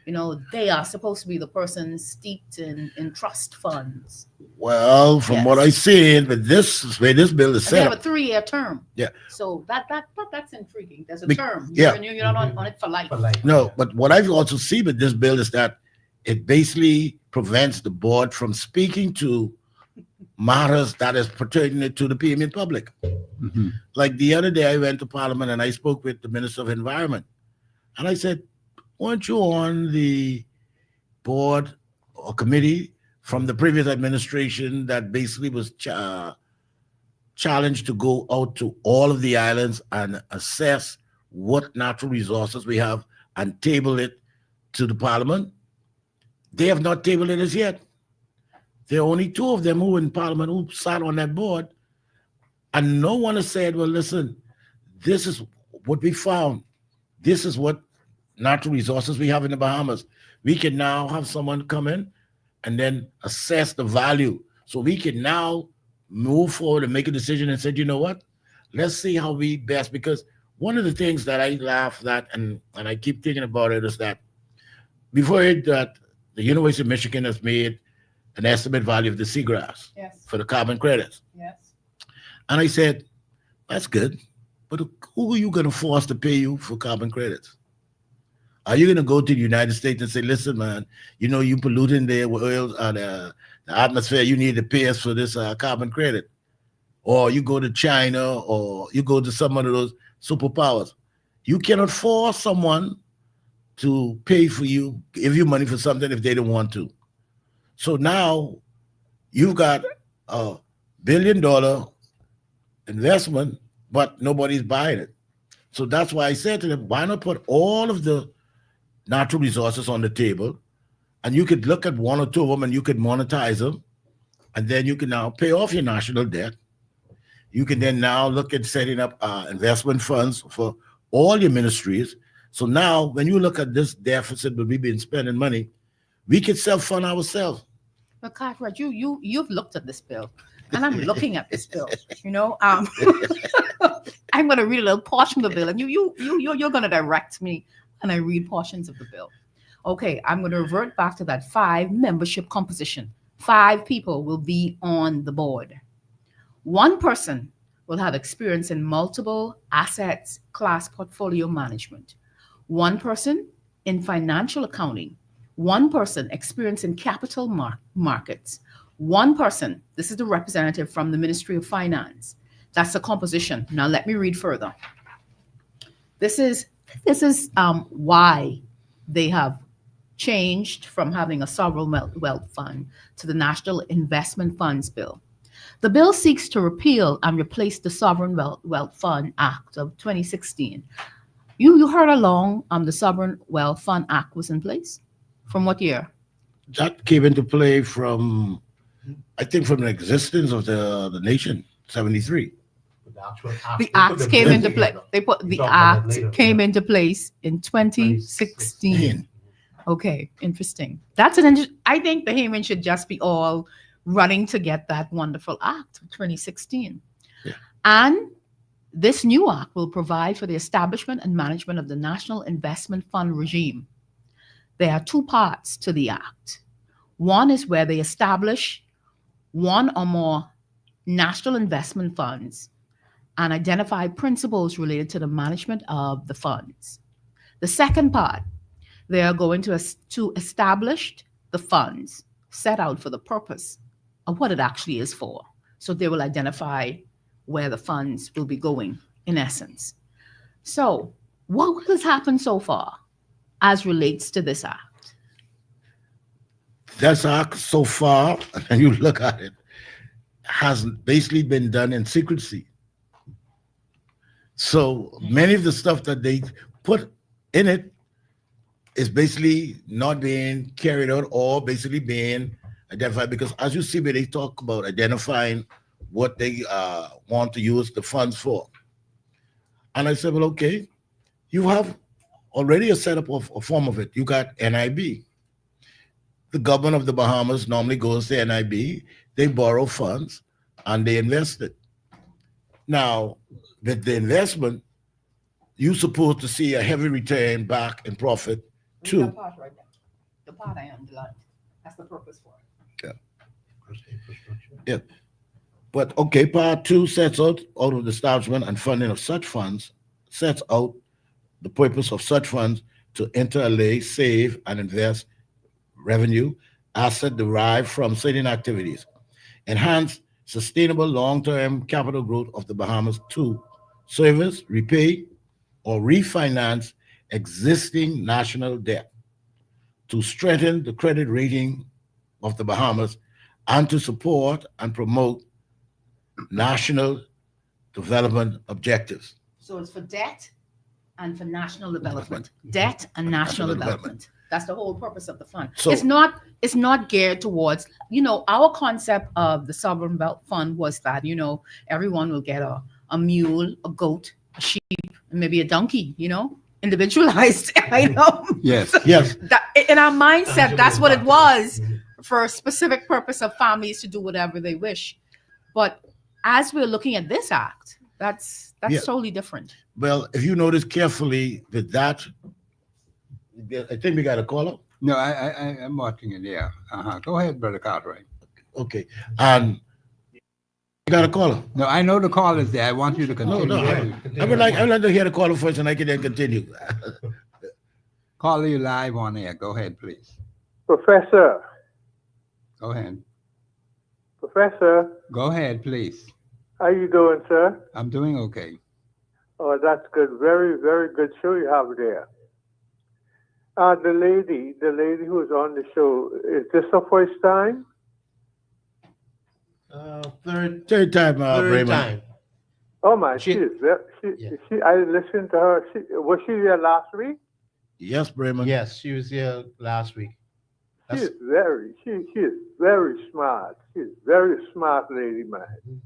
You know, they are supposed to be the persons steeped in trust funds. well, from what I see, with this way this bill is And they set have a up, 3-year term. yeah. So that's intriguing. There's a Be- term. yeah. You're not on it for life. No, but what I also see with this bill is that it basically prevents the board from speaking to matters that is pertinent to the Premium public. Like the other day, I went to Parliament and I spoke with the Minister of Environment. And I said, weren't you on the board or committee from the previous administration that basically was challenged to go out to all of the islands and assess what natural resources we have and table it to the Parliament? They have not tabled it as yet. There are only 2 of them who in Parliament who sat on that board, and no one has said, well, listen, this is what we found. This is what natural resources we have in the Bahamas. We can now have someone come in and then assess the value. So we can now move forward and make a decision and say, you know what? Let's see how we best, because one of the things that I laugh at and I keep thinking about it is that we've heard that the University of Michigan has made an estimate value of the seagrass for the carbon credits. Yes. And I said, that's good, but who are you going to force to pay you for carbon credits? Are you going to go to the United States and say, listen, man, you know, you polluting the oil, the atmosphere, you need to pay us for this carbon credit? Or you go to China, or you go to some of those superpowers. You cannot force someone to pay for you, give you money for something if they don't want to. So now you've got a $1 billion investment, but nobody's buying it. So that's why I said to them, why not put all of the natural resources on the table, and you could look at 1 or 2 of them and you could monetize them, and then you can now pay off your national debt. You can then now look at setting up investment funds for all your ministries. So now when you look at this deficit that we've been spending money, we can self-fund ourselves. But Cartwright, you've looked at this bill, and I'm looking at this bill. You know, I'm going to read a little portion of the bill, and you're going to direct me when I read portions of the bill. Okay, I'm going to revert back to that 5 membership composition. 5 people will be on the board. 1 person will have experience in multiple assets class portfolio management. 1 person in financial accounting. 1 person experience in capital markets. 1 person, this is the representative from the Ministry of Finance. That's the composition. Now let me read further. This is why they have changed from having a sovereign wealth fund to the National Investment Funds Bill. The bill seeks to repeal and replace the Sovereign Wealth Fund Act of 2016. You heard along the Sovereign Wealth Fund Act was in place? From what year? That came into play from, I think, from the existence of the nation, 73. The act came into play. The act came into place in 2016. Okay, interesting. That's I think the Haman should just be all running to get that wonderful act of 2016. Yeah. And this new act will provide for the establishment and management of the National Investment Fund regime. There are 2 parts to the act. One is where they establish 1 or more national investment funds and identify principles related to the management of the funds. The second part, they are going to establish the funds set out for the purpose of what it actually is for. So they will identify where the funds will be going, in essence. So what has happened so far as relates to this act? This act so far, and you look at it, has basically been done in secrecy. So many of the stuff that they put in it is basically not being carried out or basically being identified, because as you see where they talk about identifying what they want to use the funds for. And I said, well, okay, you have already a setup of a form of it. You got NIB. The government of the Bahamas normally goes to NIB. they borrow funds and they invest it. Now, with the investment, you're supposed to see a heavy return back in profit too. That part right there. The part I underlined. That's the purpose for it. Yeah. But okay, part 2 sets out of the establishment and funding of such funds, sets out the purpose of such funds to interlay, save, and invest revenue, asset derived from certain activities, enhance sustainable long-term capital growth of the Bahamas to service, repay, or refinance existing national debt, to strengthen the credit rating of the Bahamas, and to support and promote national development objectives. So it's for debt and for national development. Debt and national development. That's the whole purpose of the fund. So- it's not geared towards, our concept of the sovereign wealth fund was that, everyone will get a mule, a goat, a sheep, and maybe a donkey, individualized item. Yes. Yes. In our mindset, that's what it was, for a specific purpose of families to do whatever they wish. But as we're looking at this act, that's Yeah. totally different. Well, if you notice carefully with that, I think we got a caller. No, I'm watching it. Yeah. Go ahead, Brother Cartwright. Okay. And you got a caller. No, I know the call is there. I want you to continue. No, I would like to hear the caller first, and I can then continue. Call you live on air. Go ahead, please. Professor. Go ahead. Professor. Go ahead, please. How you doing, sir? I'm doing okay. Oh, that's good. Very, very good show you have there. The lady who's on the show, is this her first time? Third time, Raymond. Oh my, she I listened to her. Was she there last week? Yes, Raymond. Yes, she was here last week. She is very smart. She's very smart lady, man.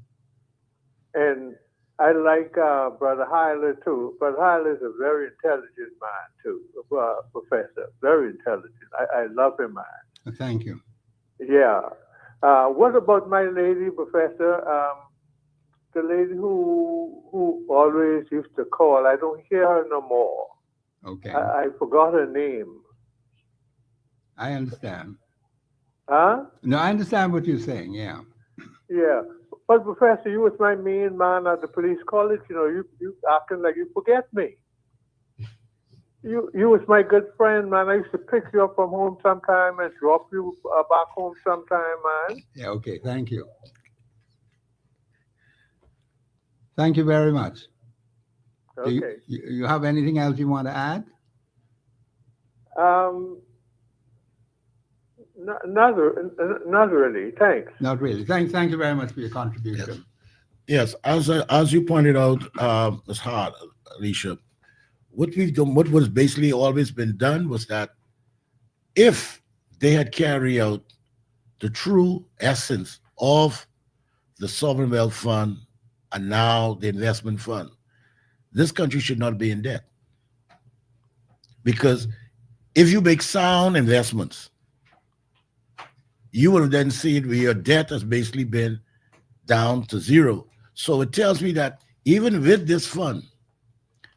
And I like Brother Hyler too. Brother Hyler is a very intelligent man too, Professor. Very intelligent. I love him, man. Thank you. Yeah. What about my lady, Professor? The lady who always used to call. I don't hear her no more. Okay. I forgot her name. I understand. Huh? No, I understand what you're saying. Yeah. Yeah. But Professor, you was my main man at the police college. You acting like you forget me. You was my good friend, man. I used to pick you up from home sometime and drop you back home sometime, man. Yeah. Okay. Thank you. Thank you very much. Okay. Do you have anything else you want to add? Not really. Thanks. Not really. Thank you very much for your contribution. Yes, as you pointed out, Ms. Hart, Alicia, what we've done, what was basically always been done was that if they had carried out the true essence of the sovereign wealth fund and now the investment fund, this country should not be in debt. Because if you make sound investments, you will then see it where your debt has basically been down to zero. So it tells me that even with this fund,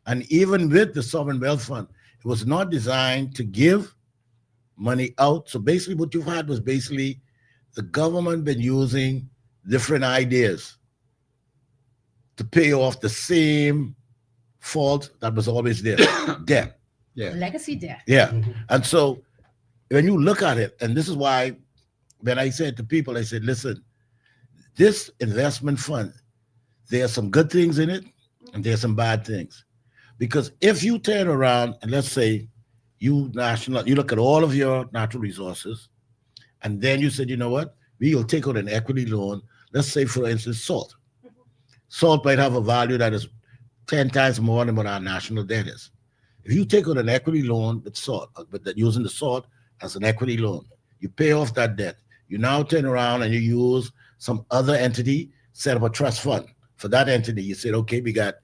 and even with the sovereign wealth fund, it was not designed to give money out. So basically what you've had was basically the government been using different ideas to pay off the same fault that was always there, debt. Yeah. Legacy debt. Yeah. And so when you look at it, and this is why when I said to people, I said, listen, this investment fund, there are some good things in it and there are some bad things. Because if you turn around and let's say you look at all of your natural resources, and then you said, you know what, we will take out an equity loan. Let's say, for instance, salt. Salt might have a value that is 10 times more than what our national debt is. If you take out an equity loan with salt, but that using the salt as an equity loan, you pay off that debt. You now turn around and you use some other entity, set up a trust fund for that entity. You said, okay, we got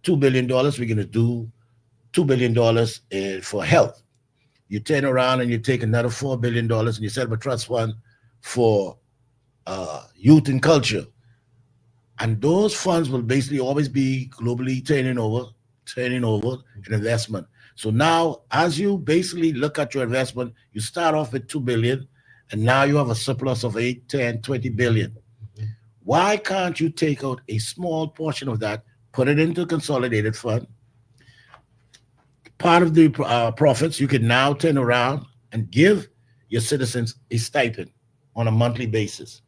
$2 billion. We're going to do $2 billion for health. You turn around and you take another $4 billion and you set up a trust fund for youth and culture. And those funds will basically always be globally turning over an investment. So now, as you basically look at your investment, you start off with 2 billion, and now you have a surplus of 8, 10, 20 billion. Why can't you take out a small portion of that, put it into a consolidated fund? Part of the profits you can now turn around and give your citizens a stipend on a monthly basis.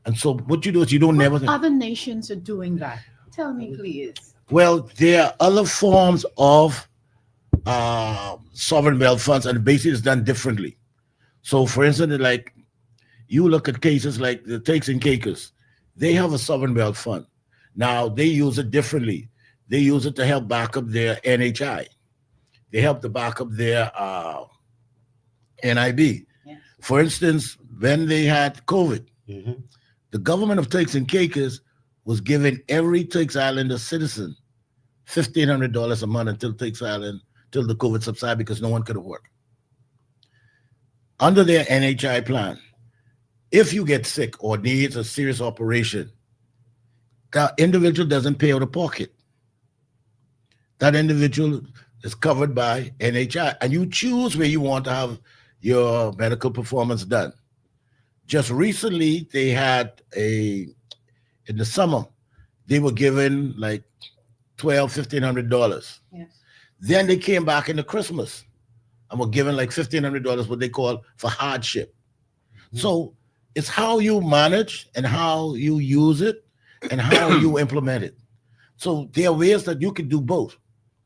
And so what you do is you don't never. Other nations are doing that. Tell me, please. Well, there are other forms of sovereign wealth funds, and basically it's done differently. So, for instance, like you look at cases like the Takes and Cakers, they have a sovereign wealth fund. Now they use it differently. They use it to help back up their NHI. They help to back up their NIB. Yeah. For instance, when they had COVID, the government of Turks and Caicos was giving every Turks Islander citizen $1,500 a month until Turks Island, till the COVID subsided, because no one could work. Under their NHI plan, if you get sick or needs a serious operation, that individual doesn't pay out of pocket. That individual is covered by NHI, and you choose where you want to have your medical performance done. Just recently, they had in the summer, they were given like $1,500. Yes. Then they came back into Christmas and were given like $1,500, what they call for hardship. So it's how you manage and how you use it and how you implement it. So there are ways that you can do both.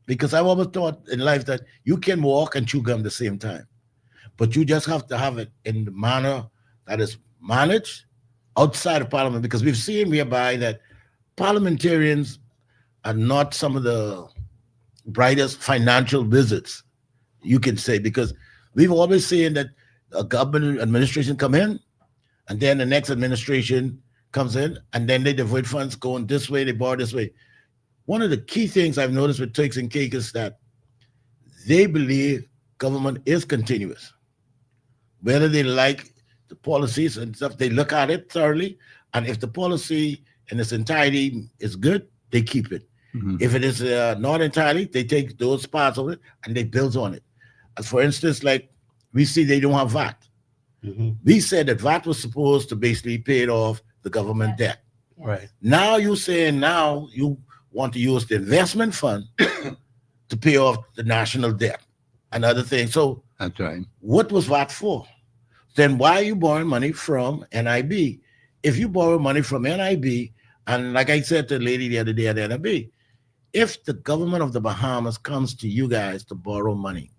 Because I've always thought in life that you can walk and chew gum at the same time. But you just have to have it in the manner that is managed outside of Parliament. Because we've seen whereby that parliamentarians are not some of the brightest financial wizards, you can say. Because we've always seen that a government administration come in, and then the next administration comes in, and then they divert funds going this way, they borrow this way. One of the key things I've noticed with Turks and Caicos is that they believe government is continuous. Whether they like the policies and stuff, they look at it thoroughly, and if the policy in its entirety is good, they keep it. If it is not entirely, they take those parts of it and they build on it. As for instance, like we see they don't have VAT. We said that VAT was supposed to basically pay off the government debt. Right. Now you're saying now you want to use the investment fund to pay off the national debt and other things. So that's right. What was VAT for? Then why are you borrowing money from NIB? If you borrow money from NIB, and like I said to the lady the other day at NIB, if the government of the Bahamas comes to you guys to borrow money,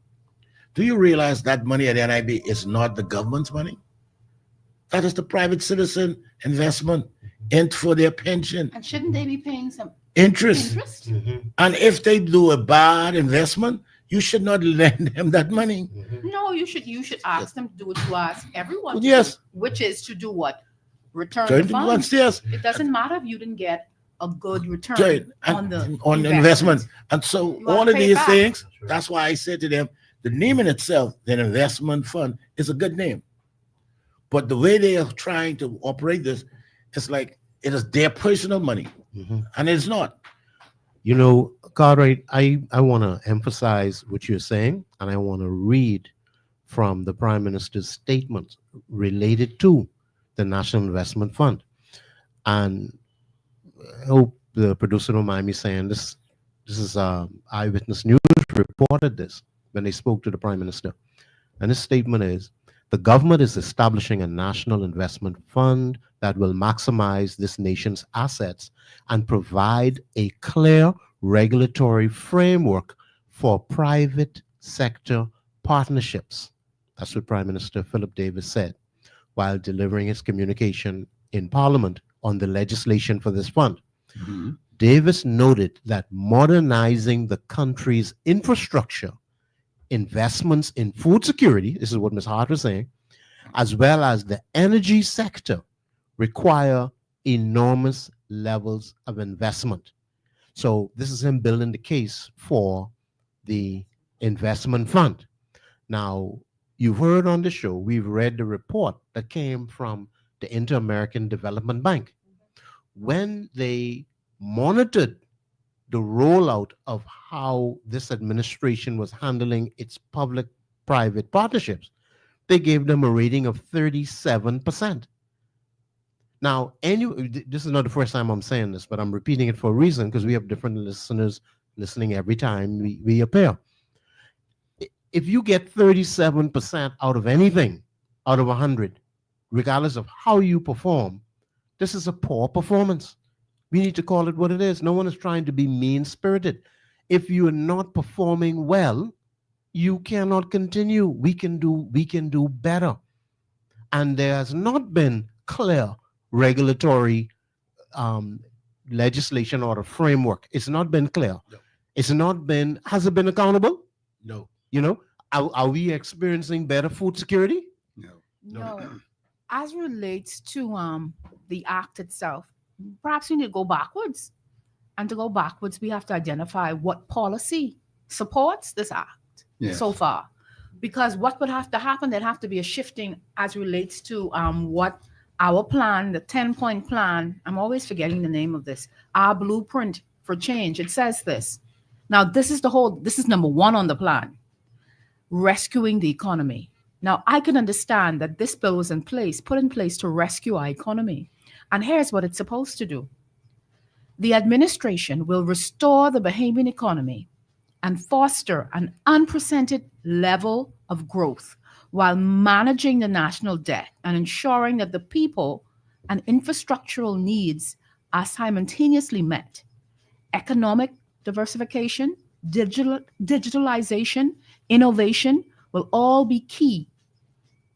do you realize that money at NIB is not the government's money? That is the private citizen investment for their pension. And shouldn't they be paying some interest? And if they do a bad investment, you should not lend them that money. No, you should ask them to do what you ask everyone to Yes. do, which is to do what? Return Return the the funds. funds, yes. It doesn't matter if you didn't get a good return Right. on the on investment. And so You wanna all of pay these back. things, that's why I said to them, the name in itself, an investment fund, is a good name. But the way they are trying to operate this, it's like it is their personal money. And it's not. You know, Cartwright, I want to emphasize what you're saying, and I want to read from the Prime Minister's statement related to the National Investment Fund. And I hope the producer don't mind me saying this. This is Eyewitness News reported this when they spoke to the Prime Minister. And his statement is, the government is establishing a national investment fund that will maximize this nation's assets and provide a clear regulatory framework for private sector partnerships. That's what Prime Minister Philip Davis said while delivering his communication in Parliament on the legislation for this fund. Davis noted that modernizing the country's infrastructure, investments in food security, this is what Ms. Hart was saying, as well as the energy sector, require enormous levels of investment. So this is him building the case for the investment fund. Now, you've heard on the show, we've read the report that came from the Inter-American Development Bank. When they monitored the rollout of how this administration was handling its public-private partnerships, they gave them a rating of 37%. Now, this is not the first time I'm saying this, but I'm repeating it for a reason because we have different listeners listening every time we appear. If you get 37% out of anything, out of 100, regardless of how you perform, this is a poor performance. We need to call it what it is. No one is trying to be mean-spirited. If you are not performing well, you cannot continue. We can do better. And there has not been clear regulatory legislation or a framework. It's not been clear. No. Has it been accountable? No. Are we experiencing better food security? No. As relates to the act itself, perhaps we need to go backwards. And to go backwards, we have to identify what policy supports this act so far. Because what would have to happen, there'd have to be a shifting as relates to what our plan, the 10-point plan, I'm always forgetting the name of this, our blueprint for change. It says this. Now, this is number one on the plan, rescuing the economy. Now, I can understand that this bill was put in place to rescue our economy. And here's what it's supposed to do. The administration will restore the Bahamian economy and foster an unprecedented level of growth while managing the national debt and ensuring that the people and infrastructural needs are simultaneously met. Economic diversification, digitalization, innovation will all be key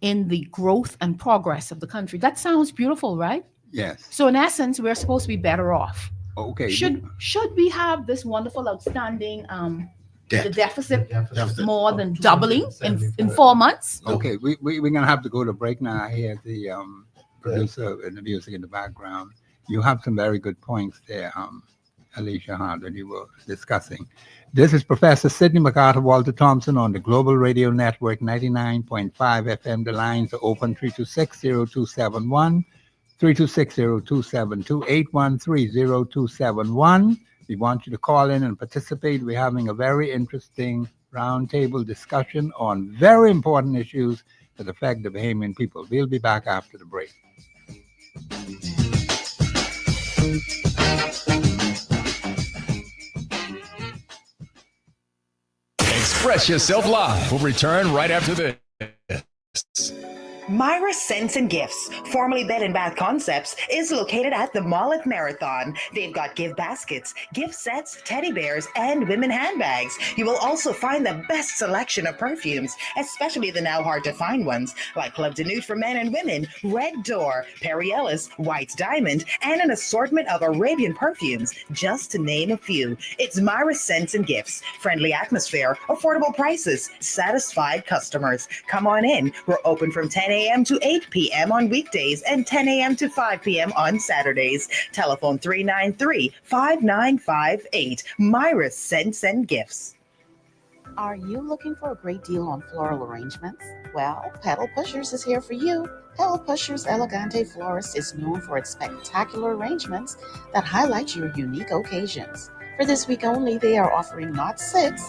in the growth and progress of the country. That sounds beautiful, right? Yes. So in essence, we're supposed to be better off. Okay. Should we have this wonderful, outstanding the deficit more than doubling in 4 months? Okay, we're going to have to go to break now. I hear the producer and the music in the background. You have some very good points there, Alicia Hart, that you were discussing. This is Professor Sidney MacArthur Walter Thompson on the Global Radio Network, 99.5 FM. The lines are open 326-0271, 326-0272, 813-0271. We want you to call in and participate. We're having a very interesting roundtable discussion on very important issues that affect the Bahamian people. We'll be back after the break. Express Yourself Live will return right after this. Myra Scents and Gifts, formerly Bed & Bath Concepts, is located at the Mall at Marathon. They've got gift baskets, gift sets, teddy bears, and women handbags. You will also find the best selection of perfumes, especially the now hard-to-find ones, like Club de Nude for men and women, Red Door, Perry Ellis, White Diamond, and an assortment of Arabian perfumes, just to name a few. It's Myra Scents and Gifts. Friendly atmosphere, affordable prices, satisfied customers. Come on in. We're open from 10 a.m. to 8 p.m. on weekdays and 10 a.m. to 5 p.m. on Saturdays. Telephone 393-5958. Myra Scents and Gifts. Are you looking for a great deal on floral arrangements? Well, Pedal Pushers is here for you. Pedal Pushers Elegante Florist is known for its spectacular arrangements that highlight your unique occasions. For this week only, they are offering not 6,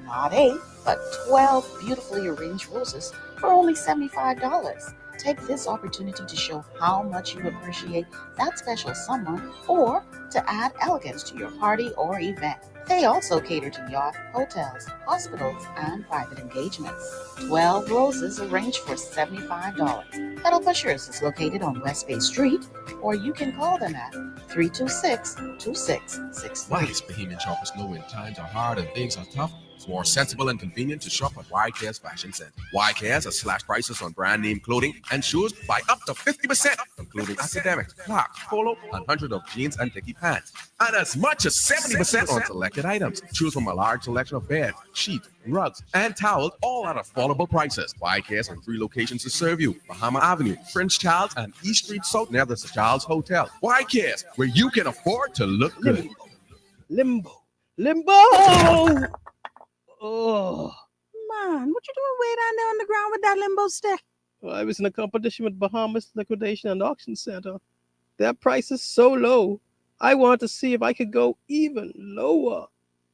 not 8, but 12 beautifully arranged roses for only $75. Take this opportunity to show how much you appreciate that special someone or to add elegance to your party or event. They also cater to yacht, hotels, hospitals, and private engagements. 12 roses arranged for $75. Pedal Pushers is located on West Bay Street, or you can call them at 326-2663. Wise Bahamian shoppers know when times are hard and things are tough, it's more sensible and convenient to shop at YK's Fashion Center. YK's has slashed prices on brand name clothing and shoes by up to 50%, including academics, Clark, Polo, and hundreds of jeans and dicky pants. And as much as 70% on selected items. Choose from a large selection of beds, sheets, rugs, and towels, all at affordable prices. YK's has 3 locations to serve you: Bahama Avenue, Prince Charles, and East Street South near the Charles Hotel. YK's, where you can afford to look good. Limbo. Oh, Man, what you doing way down there on the ground with that limbo stick? I was in a competition with Bahamas Liquidation and Auction Center. Their price is so low. I want to see if I could go even lower.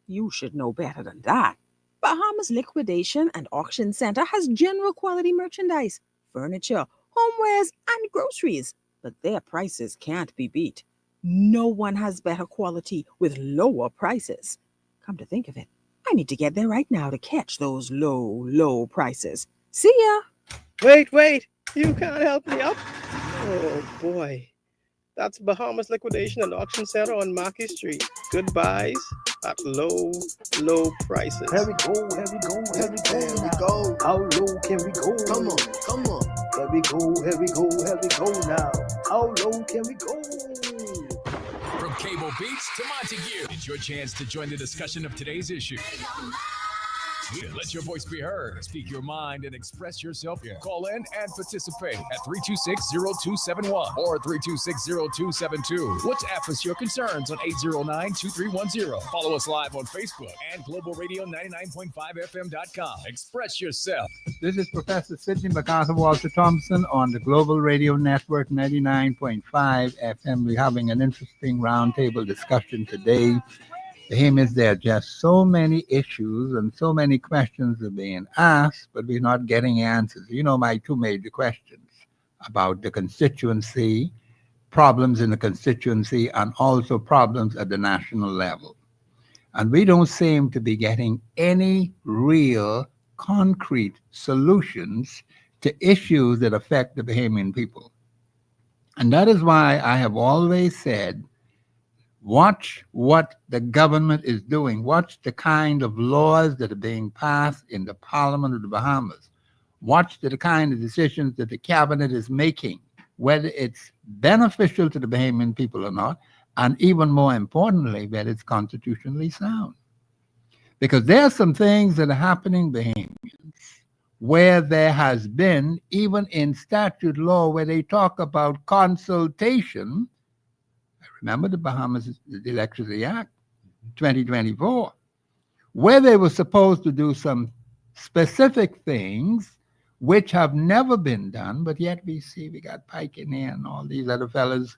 You should know better than that. Bahamas Liquidation and Auction Center has general quality merchandise, furniture, homewares, and groceries, but their prices can't be beat. No one has better quality with lower prices. Come to think of it, I need to get there right now to catch those low prices. See ya! Wait, you can't help me up? Oh boy. That's Bahamas Liquidation and Auction Center on Marquis Street. Good buys at low prices. Here we go now. How low can we go? Come on. Here we go now. How low can we go? From Cable Beach to Montague, it's your chance to join the discussion of today's issue. Let your voice be heard. Speak your mind and express yourself. Call in and participate at 326-0271 or 326-0272. WhatsApp us your concerns on 809-2310. Follow us live on Facebook and Global Radio 99.5fm.com. Express yourself. This is Professor Sidney MacArthur Walter Thompson on the Global Radio Network 99.5 FM. We're having an interesting roundtable discussion today. The aim is there are just so many issues and so many questions are being asked, but we're not getting answers. You know, my two major questions about the constituency, problems in the constituency, and also problems at the national level. And we don't seem to be getting any real concrete solutions to issues that affect the Bahamian people. And that is why I have always said, watch what the government is doing. Watch the kind of laws that are being passed in the Parliament of the Bahamas. Watch the kind of decisions that the cabinet is making, whether it's beneficial to the Bahamian people or not, and even more importantly, whether it's constitutionally sound. Because there are some things that are happening, Bahamians, where there has been, even in statute law, where they talk about consultation. Remember the Bahamas Electricity Act, 2024, where they were supposed to do some specific things which have never been done, but yet we see we got Pike in there and all these other fellas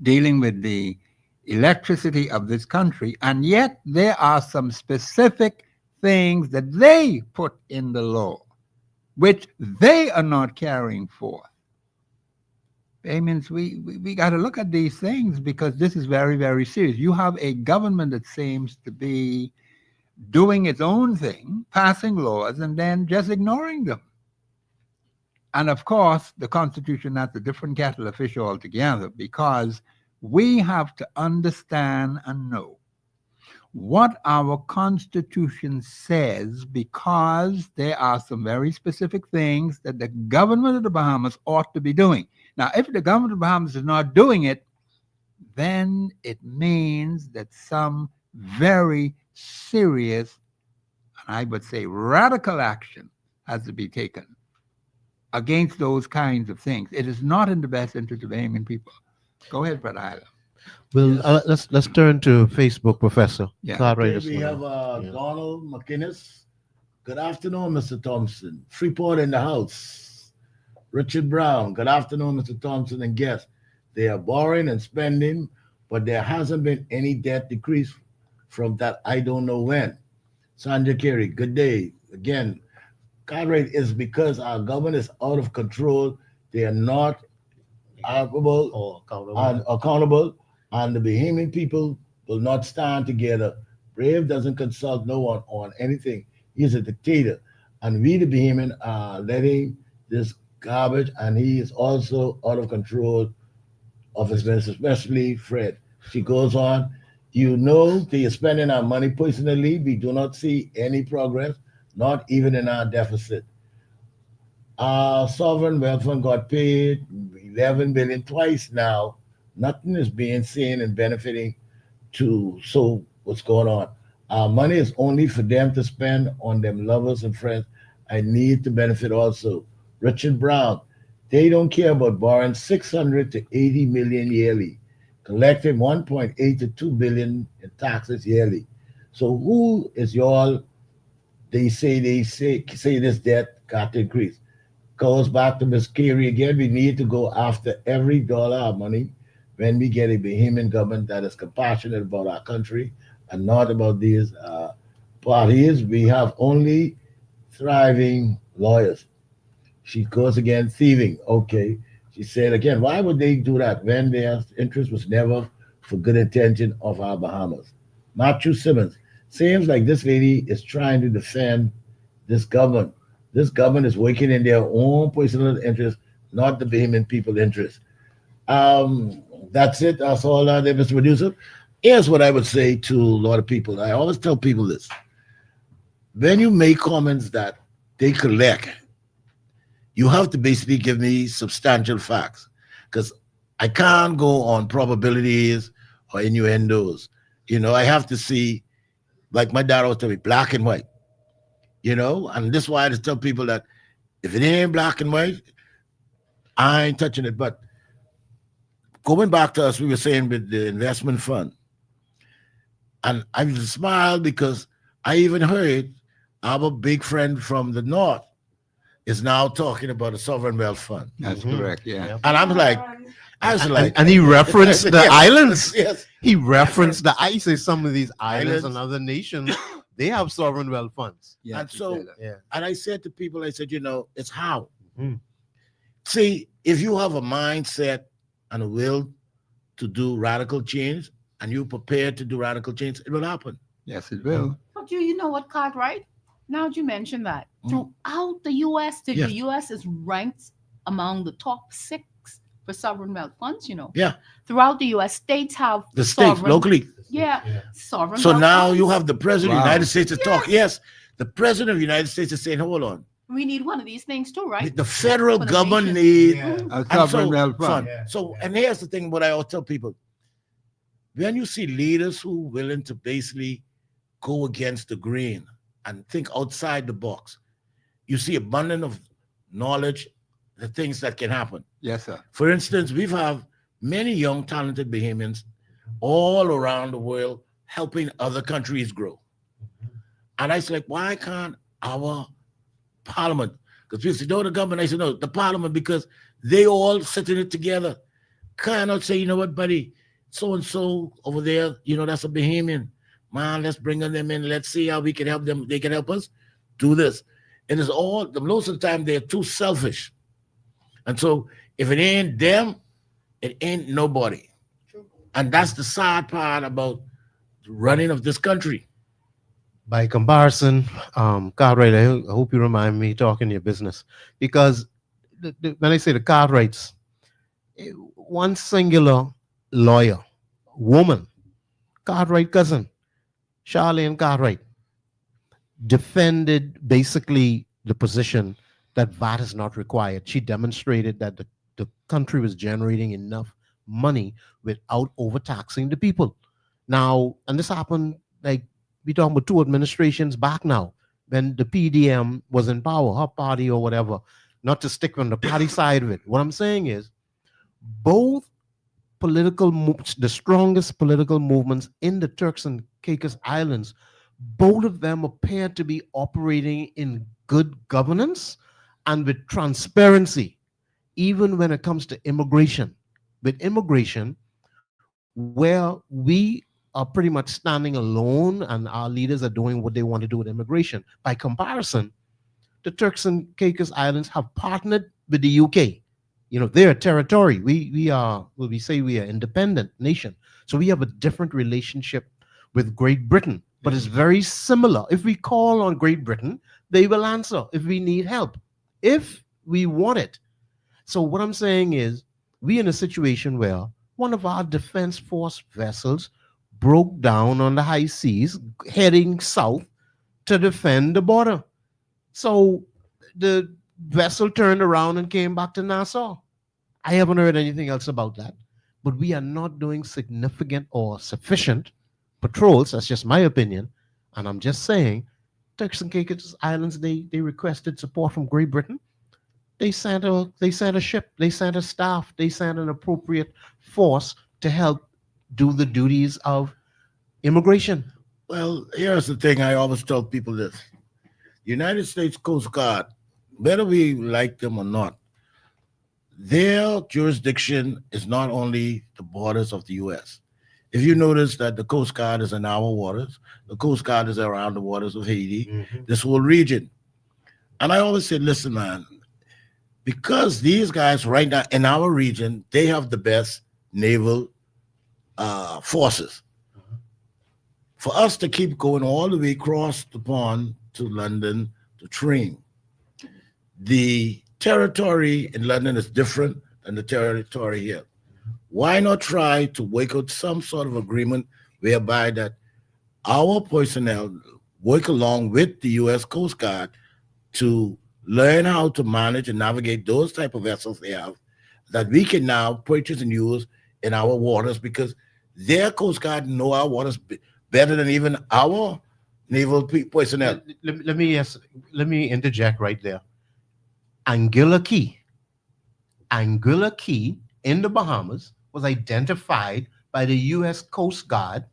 dealing with the electricity of this country, and yet there are some specific things that they put in the law, which they are not carrying forth. Means we got to look at these things because this is very, very serious. You have a government that seems to be doing its own thing, passing laws, and then just ignoring them. And of course, the Constitution, that's a different kettle of fish altogether, because we have to understand and know what our Constitution says, because there are some very specific things that the government of the Bahamas ought to be doing. Now, if the government of the Bahamas is not doing it, then it means that some very serious, and I would say radical action has to be taken against those kinds of things. It is not in the best interest of the Bahamian people. Go ahead, Brother Isla. Well, let's turn to Facebook, Professor. Yeah. Okay, we have Donald McInnes. Good afternoon, Mr. Thompson. Freeport in the house. Richard Brown. Good afternoon, Mr. Thompson and guests. They are borrowing and spending, but there hasn't been any debt decrease from that I don't know when. Sandra Carey, good day. Again, card rate is because our government is out of control. They are not accountable, and the Bahamian people will not stand together. Brave doesn't consult no one on anything. He's a dictator. And we, the Bahamian, are letting this garbage, and he is also out of control of his business, especially Fred. She goes on, you know they are spending our money personally. We do not see any progress, not even in our deficit. Our sovereign wealth fund got paid $11 billion twice now. Nothing is being seen and benefiting to so what's going on. Our money is only for them to spend on them lovers and friends. I need to benefit also. Richard Brown, they don't care about borrowing $600 to $80 million yearly, collecting $1.8 to $2 billion in taxes yearly. So who is y'all? They say this debt got to increase. goes back to Miss Carey again. We need to go after every dollar of money when we get a Bahamian government that is compassionate about our country and not about these parties. We have only thriving lawyers. She goes again, thieving. Okay. She said again, why would they do that when their interest was never for good intention of our Bahamas? Matthew Simmons. Seems like this lady is trying to defend this government. This government is working in their own personal interest, not the Bahamian people's interest. That's it. That's all there, Mr. Producer. Here's what I would say to a lot of people. I always tell people this. When you make comments that they collect, you have to basically give me substantial facts because I can't go on probabilities or innuendos. I have to see, like my dad always tell me, black and white. And this is why I just tell people that if it ain't black and white, I ain't touching it. But going back to us, we were saying with the investment fund, and I just smiled because I even heard our big friend from the north is now talking about a sovereign wealth fund. That's correct, yeah. And I was like, and he referenced the Yes, islands. yes. He referenced the ISIS, some of these islands and other nations, they have sovereign wealth funds. And so, yeah. and I said to people, I said, it's how. See, if you have a mindset and a will to do radical change and you're prepared to do radical change, it will happen. Yes, it will. But you know what, Cartwright? Now that you mention that, throughout the U.S., the Yes. U.S. is ranked among the top 6 for sovereign wealth funds, Yeah. Throughout the U.S., states have The states, sovereign- locally. Yeah, sovereign So wealth now funds. you have the president of the Wow. United States to talk. Yes, the president of the United States is saying, hold on. We need one of these things too, right? The federal For the government nation. needs A and sovereign wealth fund. So, and here's the thing: what I always tell people: when you see leaders who are willing to basically go against the grain and think outside the box, you see abundance of knowledge, the things that can happen. Yes, sir. For instance, we've have many young, talented Bahamians all around the world helping other countries grow. And I was like, why can't our parliament? Because people say, no, the government. I said, no, the parliament, because they all sitting it together. Cannot say, you know what, buddy, so-and-so over there, that's a Bahamian. Man, let's bring them in. Let's see how we can help them. They can help us do this. It is all, most of the time, they're too selfish. And so if it ain't them, it ain't nobody. And that's the sad part about the running of this country. By comparison, Cartwright, I hope you remind me talking your business, because when I say the Cartwrights, one singular lawyer, woman, Cartwright cousin, Charlene Cartwright, defended basically the position that VAT is not required. She demonstrated that the country was generating enough money without overtaxing the people. Now, and this happened, like, we talking about 2 administrations back now, when the PDM was in power, her party or whatever, not to stick on the party side of it. What I'm saying is, both the strongest political movements in the Turks and Caicos Islands, both of them appear to be operating in good governance and with transparency, even when it comes to immigration. With immigration, where we are pretty much standing alone and our leaders are doing what they want to do with immigration. By comparison, the Turks and Caicos Islands have partnered with the UK. They're a territory. We are independent nation. So we have a different relationship with Great Britain, but it's very similar. If we call on Great Britain, they will answer if we need help, if we want it. So what I'm saying is, we're in a situation where one of our defense force vessels broke down on the high seas, heading south to defend the border. So the vessel turned around and came back to Nassau. I haven't heard anything else about that. But we are not doing significant or sufficient patrols. That's just my opinion. And I'm just saying, Turks and Caicos Islands, they requested support from Great Britain. They sent a ship, they sent a staff, they sent an appropriate force to help do the duties of immigration. Well, here's the thing. I always tell people this. United States Coast Guard, whether we like them or not, their jurisdiction is not only the borders of the U.S. If you notice that the Coast Guard is in our waters, the Coast Guard is around the waters of Haiti, this whole region. And I always say, listen, man, because these guys right now in our region, they have the best naval forces. For us to keep going all the way across the pond to London to train, the territory in London is different than the territory here. Why not try to work out some sort of agreement whereby that our personnel work along with the U.S. Coast Guard to learn how to manage and navigate those type of vessels they have that we can now purchase and use in our waters, because their Coast Guard know our waters better than even our naval personnel. Let me interject right there. Anguilla Key in the Bahamas was identified by the U.S. Coast Guard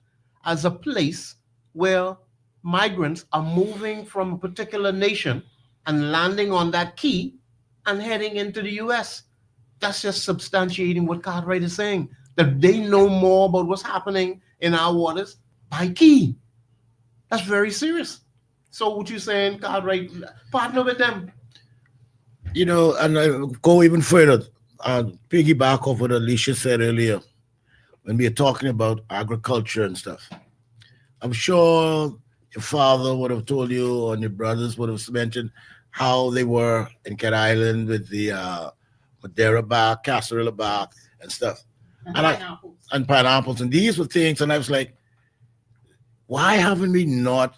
as a place where migrants are moving from a particular nation and landing on that key and heading into the U.S. That's just substantiating what Cartwright is saying, that they know more about what's happening in our waters by key. That's very serious. So what you saying, Cartwright, partner with them. You know, and I go even further, piggyback off what Alicia said earlier when we were talking about agriculture and stuff. I'm sure your father would have told you, and your brothers would have mentioned how they were in Cat Island with the Madeira bark, Cascarilla bark, and stuff. And pineapples. And these were things, and I was like, why haven't we not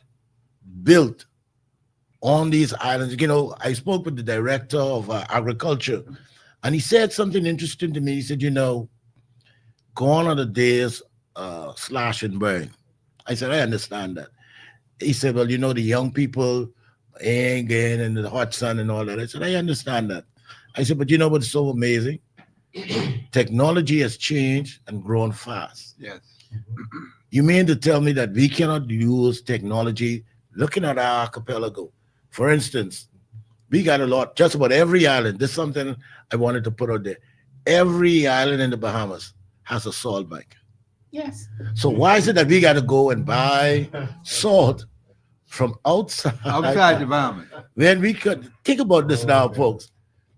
built on these islands? You know, I spoke with the director of agriculture, and he said something interesting to me. He said, you know, gone are the days slash and burn. I said, I understand that. He said, well, you know, the young people ain't getting in the hot sun and all that. I said, I understand that. I said, but you know what's so amazing? Technology has changed and grown fast. Yes. You mean to tell me that we cannot use technology looking at our archipelago? For instance, we got a lot, just about every island. This is something I wanted to put out there. Every island in the Bahamas has a salt bank. Yes. So why is it that we got to go and buy salt from outside the Bahamas? When we could think about this now, folks.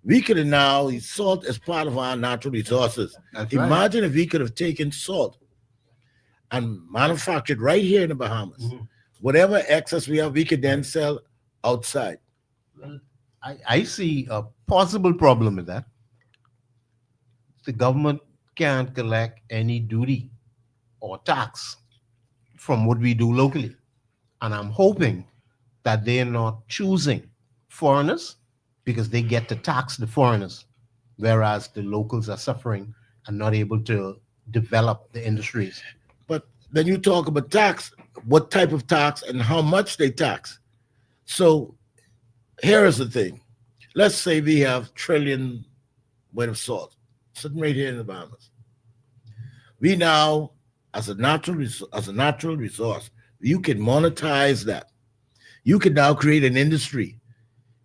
We could have now, salt is part of our natural resources. That's right. Imagine if we could have taken salt and manufactured right here in the Bahamas. Whatever excess we have, we could then sell outside. I see a possible problem with that. The government can't collect any duty or tax from what we do locally. And I'm hoping that they're not choosing foreigners because they get to tax the foreigners, whereas the locals are suffering and not able to develop the industries. But then you talk about tax, what type of tax and how much they tax. So here is the thing. Let's say we have trillion weight of salt sitting right here in the Bahamas. We now, as a natural resource, you can monetize that. You can now create an industry.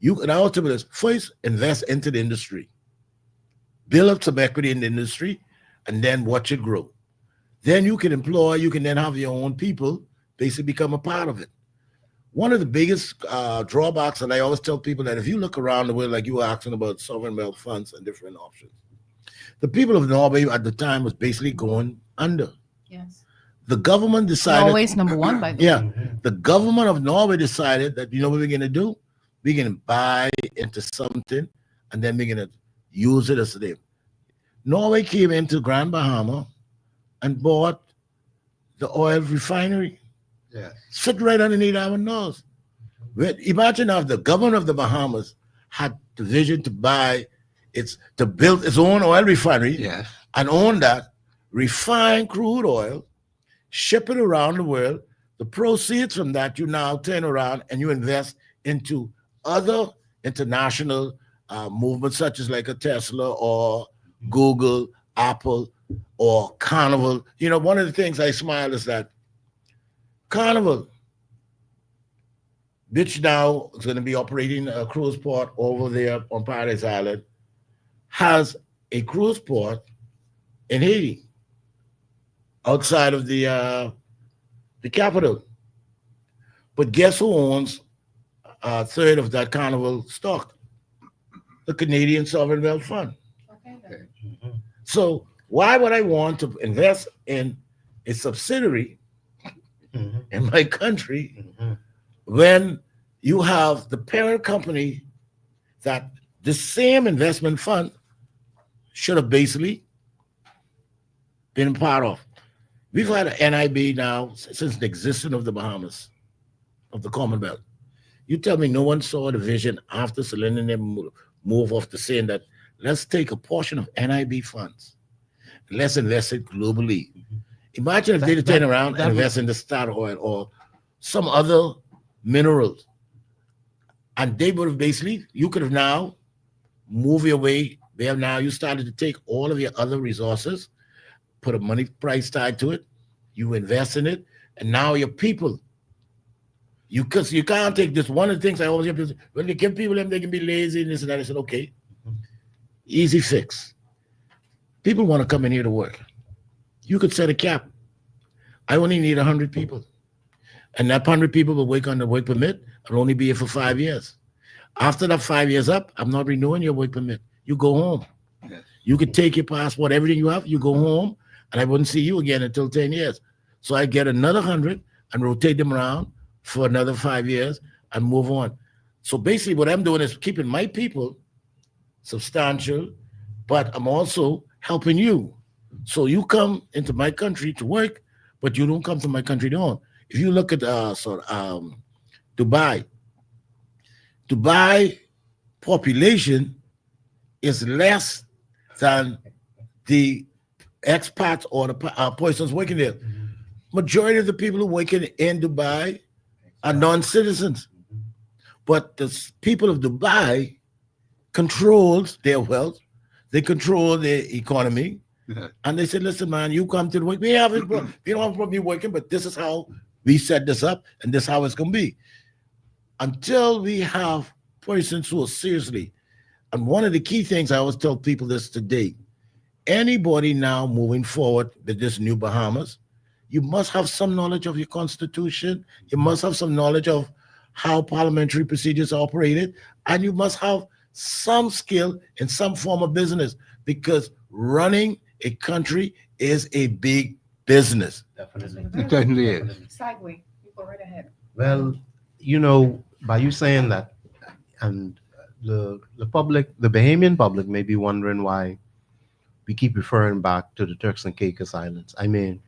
You can ultimately first invest into the industry, build up some equity in the industry, and then watch it grow. Then you can employ, you can then have your own people basically become a part of it. One of the biggest drawbacks, and I always tell people that if you look around the world, like you were asking about sovereign wealth funds and different options, the people of Norway at the time was basically going under. Yes. The government decided. Norway's number one by the way. Yeah. The government of Norway decided that, you know what we're going to do? We're going to buy into something and then we're going to use it as a name. Norway came into Grand Bahama and bought the oil refinery. Yeah. Sit right underneath our nose. Imagine if the government of the Bahamas had the vision to build its own oil refinery and own that, refine crude oil, ship it around the world. The proceeds from that, you now turn around and you invest into other international movements, such as like a Tesla or Google, Apple, or Carnival. You know, one of the things I smile is that Carnival, which now is going to be operating a cruise port over there on Paradise Island, has a cruise port in Haiti, outside of the capital. But guess who owns a third of that Carnival stock? The Canadian Sovereign Wealth Fund. So why would I want to invest in a subsidiary in my country when you have the parent company that the same investment fund should have basically been part of? We've had an NIB now since the existence of the Bahamas, of the Commonwealth. You tell me no one saw the vision after Selena and them move off to saying that let's take a portion of NIB funds, let's invest it globally. Imagine if they'd turn around and invest in the Star Oil or some other minerals. And they would have basically, you could have now moved your way there. Now you started to take all of your other resources, put a money price tag to it, you invest in it, and now your people, because you can't take this. One of the things I always have to say, when they give people them, they can be lazy and this and that. I said, okay, easy fix. People want to come in here to work. You could set a cap. I only need 100 people. And that 100 people will work on the work permit. I'll only be here for 5 years. After that 5 years up, I'm not renewing your work permit. You go home. Yes. You could take your passport, everything you have, you go home, and I wouldn't see you again until 10 years. So I get another 100 and rotate them around for another 5 years and move on. So basically what I'm doing is keeping my people substantial, but I'm also helping you. So you come into my country to work, but you don't come to my country to own. If you look at Dubai population is less than the expats or the persons working there. Majority of the people who are working in Dubai are non-citizens. But the people of Dubai controls their wealth. They control their economy. And they said, listen, man, you come to the work. We don't have a problem you working, but this is how we set this up, and this is how it's going to be. Until we have persons who are seriously, and one of the key things I always tell people this today, anybody now moving forward with this new Bahamas, you must have some knowledge of your constitution. You must have some knowledge of how parliamentary procedures are operated, and you must have some skill in some form of business, because running a country is a big business. Definitely. It certainly is. Segue. You go right ahead. Well, you know, by you saying that, and the public, the Bahamian public may be wondering why we keep referring back to the Turks and Caicos Islands. I mean,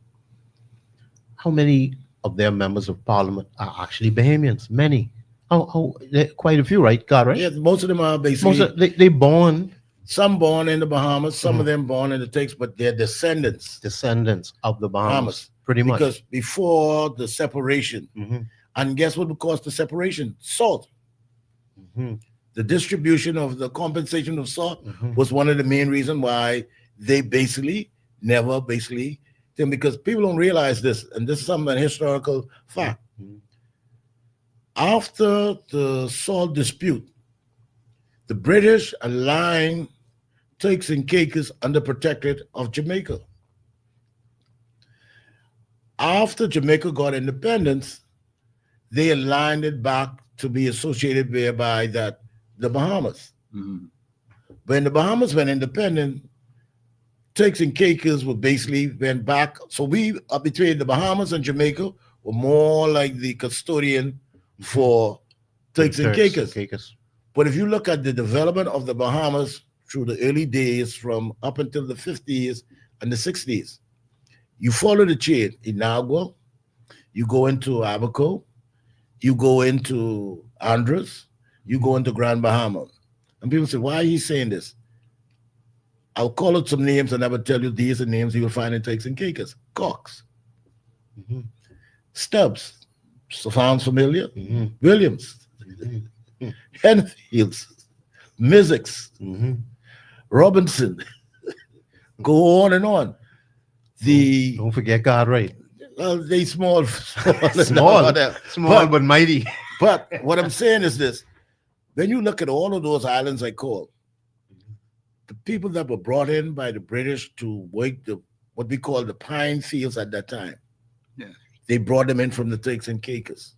how many of their members of parliament are actually Bahamians? Many. Quite a few, right? God, right? Yeah, most of them are basically. They born. Some born in the Bahamas, some of them born in the Turks, but they're descendants. Descendants of the Bahamas. Pretty much. Because before the separation, and guess what would cause the separation? Salt. The distribution of the compensation of salt was one of the main reasons why they never because people don't realize this, and this is some historical fact. After the salt dispute, the British aligned Turks and Caicos under protectorate of Jamaica. After Jamaica got independence, they aligned it back to be associated whereby that the Bahamas. When the Bahamas went independent, Turks and Caicos went back. So we between the Bahamas and Jamaica were more like the custodian for Turks and Caicos. But if you look at the development of the Bahamas through the early days from up until the 50s and the 60s, you follow the chain. Inagua, you go into Abaco, you go into Andros, you go into Grand Bahama. And people say, why are you saying this? I'll call out some names and I will tell you these are names you will find in Turks and Caicos. Cox, Stubbs, so sounds familiar? Williams, Henfields, Mizzix, Robinson, go on and on. Don't forget God, right? Well, they small, small but mighty. But what I'm saying is this: when you look at all of those islands I called, the people that were brought in by the British to work what we call the pine fields at that time, they brought them in from the Turks and Caicos.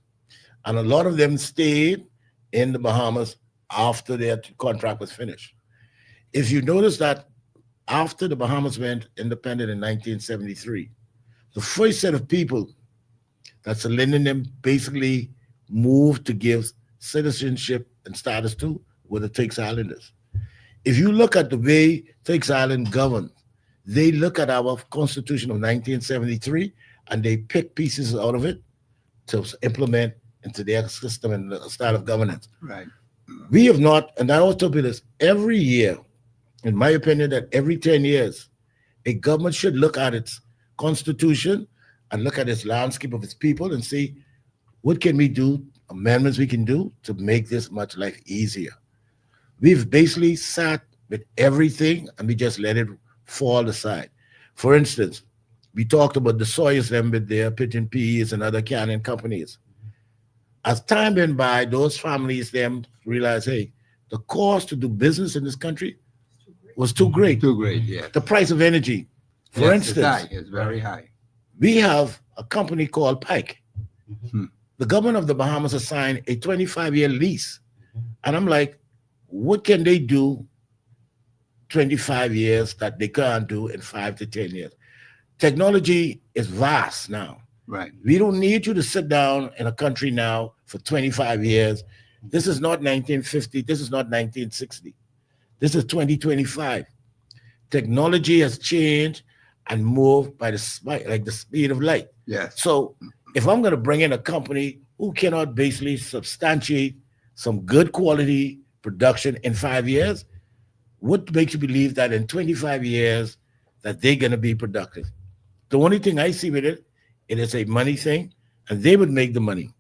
And a lot of them stayed in the Bahamas after their contract was finished. If you notice that after the Bahamas went independent in 1973, the first set of people that Suriname basically moved to give citizenship and status to were the Turks Islanders. If you look at the way Turks Island governed, they look at our Constitution of 1973 and they pick pieces out of it to implement into their system and style of governance. Right. We have not, and I always tell people this, every year, in my opinion, that every 10 years, a government should look at its constitution and look at its landscape of its people and see what can we do, amendments we can do to make this much life easier. We've basically sat with everything and we just let it fall aside. For instance, we talked about the Sawyers them with their Pigeon Peas and other canning companies. As time went by, those families them realized, hey, the cost to do business in this country was too great. Too great, yeah. The price of energy, for instance, it's very high. we have a company called Pike. The government of the Bahamas has signed a 25-year lease. And I'm like, what can they do 25 years that they can't do in 5 to 10 years? Technology is vast now. Right. We don't need you to sit down in a country now for 25 years. This is not 1950. This is not 1960. This is 2025. Technology has changed and moved by the speed of light. Yes. So if I'm going to bring in a company who cannot basically substantiate some good quality production in 5 years, what makes you believe that in 25 years that they're going to be productive? The only thing I see with it is a money thing, and they would make the money.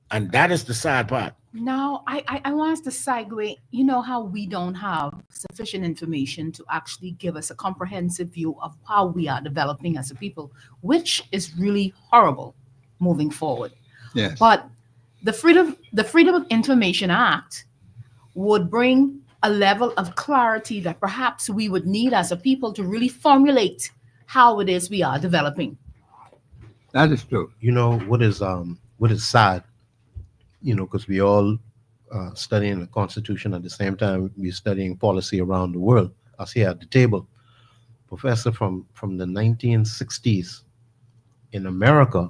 And that is the sad part. Now, I want us to segue. You know how we don't have sufficient information to actually give us a comprehensive view of how we are developing as a people, which is really horrible moving forward. Yes. But the Freedom of Information Act would bring a level of clarity that perhaps we would need as a people to really formulate how it is we are developing. That is true. You know what is sad, you know, because we all studying the Constitution at the same time we're studying policy around the world. Us here at the table, professor from the 1960s in America,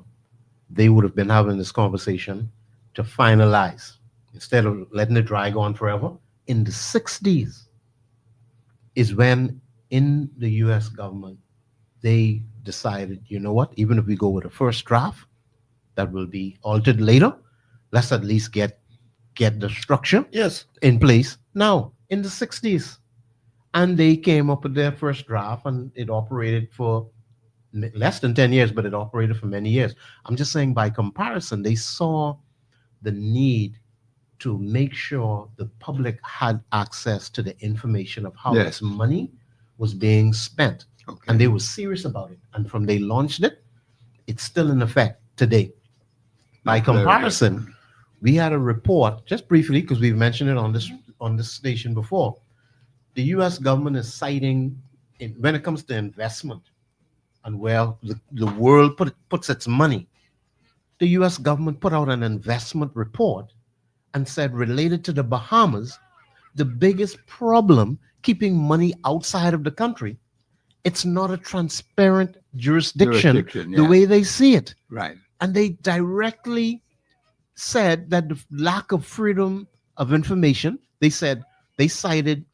they would have been having this conversation to finalize instead of letting it drag on forever. In the 60s is when in the U.S. government they decided, you know what, even if we go with a first draft that will be altered later, let's at least get the structure in place now in the 60s. And they came up with their first draft and it operated for less than 10 years, but it operated for many years. I'm just saying by comparison, they saw the need to make sure the public had access to the information of how this money was being spent. Okay. And they were serious about it. And from they launched it, it's still in effect today. By comparison, we had a report, just briefly, because we've mentioned it on this station before. The U.S. government is citing, when it comes to investment and where the world puts its money, the U.S. government put out an investment report and said, related to the Bahamas, the biggest problem keeping money outside of the country, it's not a transparent jurisdiction the way they see it. Right. And they directly said that the lack of freedom of information, they cited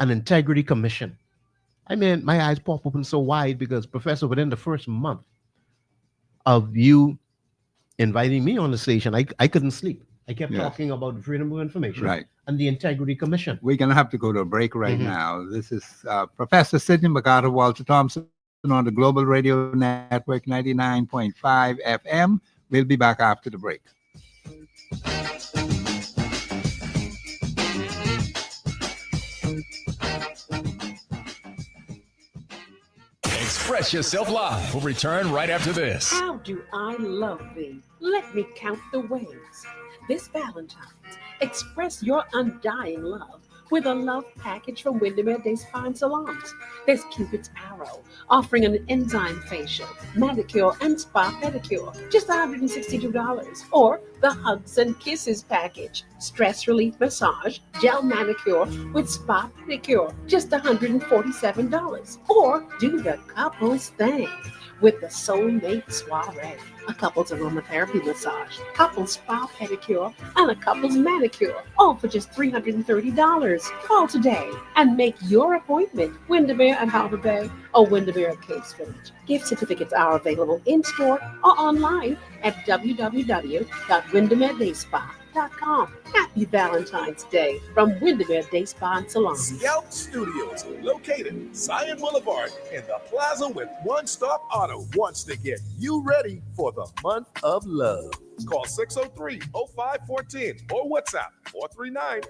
an integrity commission. I mean, my eyes pop open so wide because, Professor, within the first month of you inviting me on the station, I couldn't sleep. I kept talking about the freedom of information and the integrity commission. We're going to have to go to a break right now. This is Professor Sidney MacArthur, Walter Thompson on the Global Radio Network 99.5 FM. We'll be back after the break. Express Yourself Live will return right after this. How do I love thee? Let me count the ways. This Valentine's, express your undying love with a love package from Windermere Day Spa and Salons. There's Cupid's Arrow, offering an enzyme facial, manicure, and spa pedicure, just $162. Or the Hugs and Kisses package, stress relief massage, gel manicure with spa pedicure, just $147. Or do the couples thing with the Soulmate Soiree, a couples aromatherapy massage, couples spa pedicure, and a couples manicure, all for just $330. Call today and make your appointment. Windermere at Harbor Bay or Windermere at Caves Village. Gift certificates are available in-store or online at www.windermeredayspa.com. Happy Valentine's Day from Windermere Day Spa and Salon. Scout Studios, located Zion Boulevard in the plaza with One Stop Auto, wants to get you ready for the month of love. Call 603-0514 or WhatsApp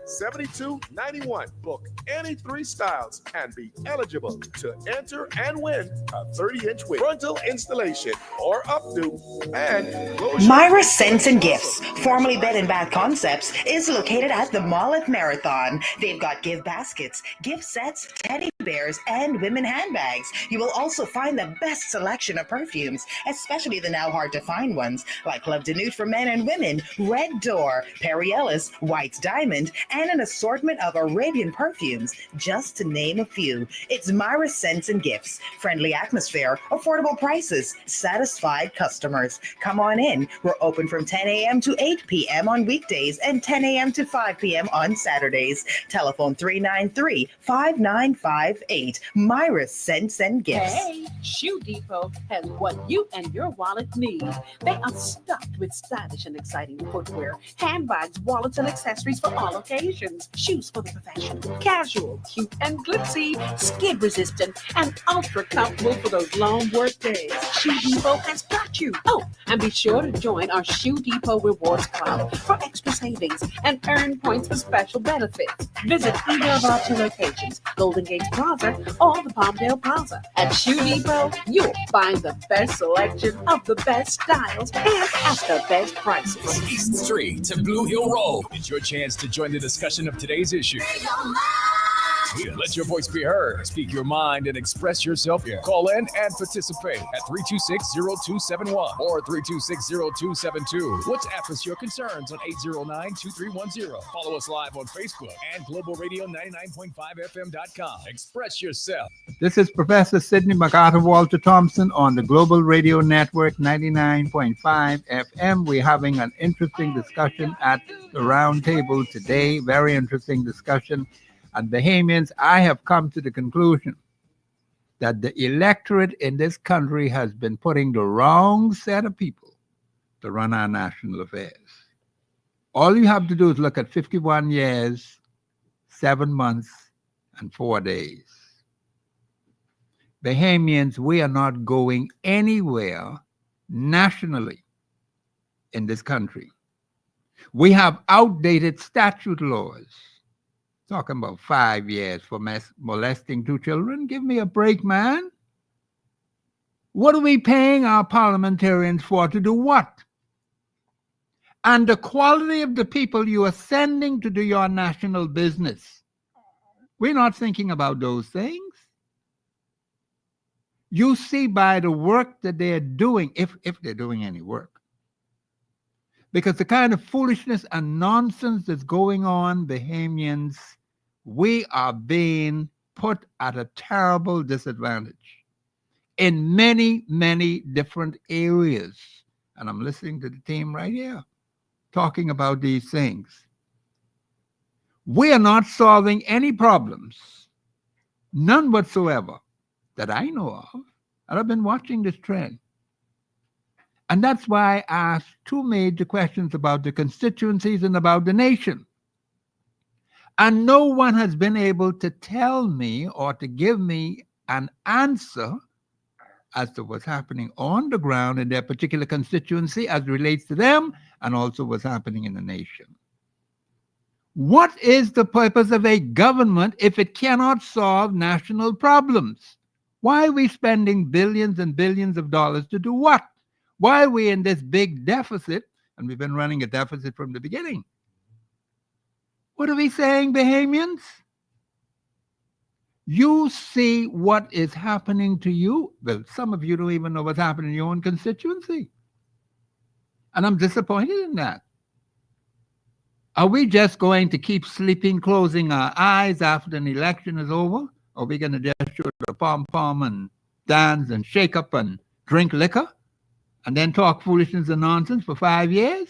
439-7291. Book any 3 styles and be eligible to enter and win a 30-inch with frontal installation or updo and closure. Myra Scents and Gifts, formerly Bed and Bath Concepts, is located at the Mall at Marathon. They've got gift baskets, gift sets, teddy bears, and women handbags. You will also find the best selection of perfumes, especially the now hard to find ones like Love to Nude for men and women, Red Door, Perry Ellis, White Diamond, and an assortment of Arabian perfumes, just to name a few. It's Myra Scents and Gifts. Friendly atmosphere, affordable prices, satisfied customers. Come on in. We're open from 10 a.m. to 8 p.m. on weekdays and 10 a.m. to 5 p.m. on Saturdays. Telephone 393-5958. Myra Scents and Gifts. Hey, Shoe Depot has what you and your wallet need. They are stocked with stylish and exciting footwear, handbags, wallets, and accessories for all occasions. Shoes for the professional, casual, cute and glitzy, skid resistant, and ultra comfortable for those long work days. Shoe Depot has got you. Oh, and be sure to join our Shoe Depot Rewards Club for extra savings and earn points for special benefits. Visit either of our 2 locations, Golden Gate Plaza or the Palmdale Plaza. At Shoe Depot, you'll find the best selection of the best styles and at the best prices. From East Street to Blue Hill Road, it's your chance to join the discussion of today's issue. Let your voice be heard. Speak your mind and express yourself. Call in and participate at 326-0271 or 326-0272. WhatsApp us your concerns on 809-2310. Follow us live on Facebook and globalradio99.5fm.com. Express yourself. This is Professor Sidney MacArthur Walter Thompson on the Global Radio Network 99.5 FM. We're having an interesting discussion at the round table today. Very interesting discussion. And Bahamians, I have come to the conclusion that the electorate in this country has been putting the wrong set of people to run our national affairs. All you have to do is look at 51 years, 7 months, and 4 days. Bahamians, we are not going anywhere nationally in this country. We have outdated statute laws. Talking about 5 years for molesting 2 children. Give me a break, man. What are we paying our parliamentarians for to do what? And the quality of the people you are sending to do your national business. We're not thinking about those things. You see by the work that they're doing, if they're doing any work. Because the kind of foolishness and nonsense that's going on, Bahamians, we are being put at a terrible disadvantage in many, many different areas. And I'm listening to the team right here talking about these things. We are not solving any problems, none whatsoever, that I know of. And I've been watching this trend. And that's why I asked 2 major questions about the constituencies and about the nation. And no one has been able to tell me or to give me an answer as to what's happening on the ground in their particular constituency as it relates to them and also what's happening in the nation. What is the purpose of a government if it cannot solve national problems? Why are we spending billions and billions of dollars to do what? Why are we in this big deficit And we've been running a deficit from the beginning. What are we saying, Bahamians? You see what is happening to you. Well, some of you don't even know what's happening in your own constituency. And I'm disappointed in that. Are we just going to keep sleeping, closing our eyes after an election is over? Or are we going to just shoot a pom-pom and dance and shake up and drink liquor and then talk foolishness and nonsense for 5 years?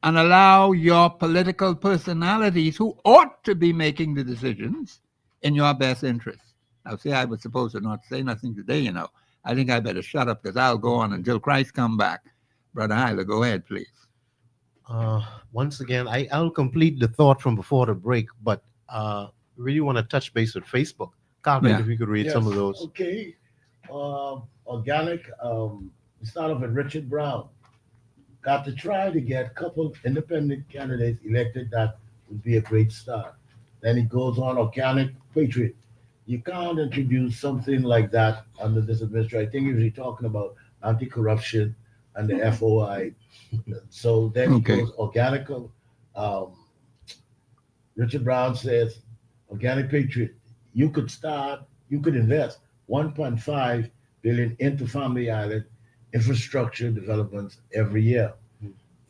And allow your political personalities who ought to be making the decisions in your best interest. Now, see, I was supposed to not say nothing today, you know. I think I better shut up because I'll go on until Christ come back. Brother Hyler, go ahead, please. Once again, I'll complete the thought from before the break, but really want to touch base with Facebook. Calvin, if you could read some of those. Okay. Organic, we start off with Richard Brown. Got to try to get a couple independent candidates elected. That would be a great start. Then he goes on, Organic Patriot. You can't introduce something like that under this administration. I think he was talking about anti-corruption and the FOI. So then he goes Organic. Richard Brown says, Organic Patriot, you could invest 1.5 billion into Family Island infrastructure developments every year.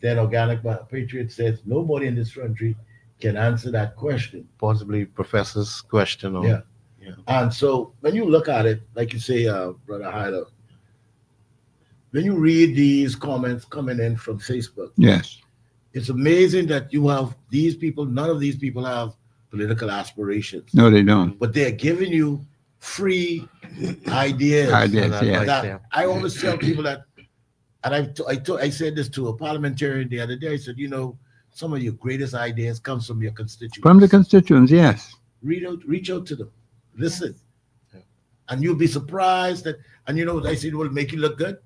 Then Organic Patriot says nobody in this country can answer that question. Possibly Professor's question. Or, yeah. And so when you look at it, like you say, Brother Hyler, when you read these comments coming in from Facebook, yes, it's amazing that you have these people. None of these people have political aspirations. No, they don't. But they're giving you free ideas. Yes. I always tell people that, and I said this to a parliamentarian the other day. I said, you know, some of your greatest ideas comes from your constituents. From the constituents, yes. Reach out to them, listen, and you'll be surprised that. And you know what I said will make you look good.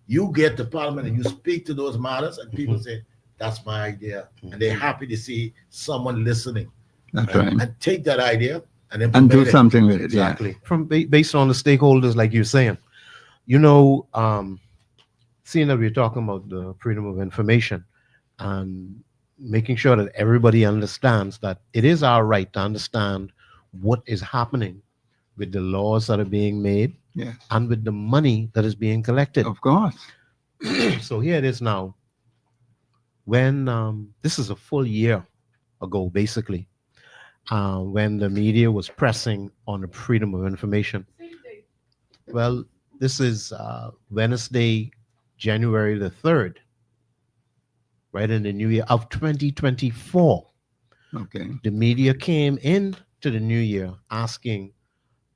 You get to Parliament and you speak to those matters, and people say, "That's my idea," and they're happy to see someone listening. That's right. And take that idea and do something with it. Exactly. From based on the stakeholders, like you're saying, you know, seeing that we're talking about the freedom of information and making sure that everybody understands that it is our right to understand what is happening with the laws that are being made and with the money that is being collected. Of course. So here it is now. When this is a full year ago, basically, when the media was pressing on the freedom of information. Well, this is Wednesday, January the 3rd, right in the new year of 2024. Okay. The media came in to the new year asking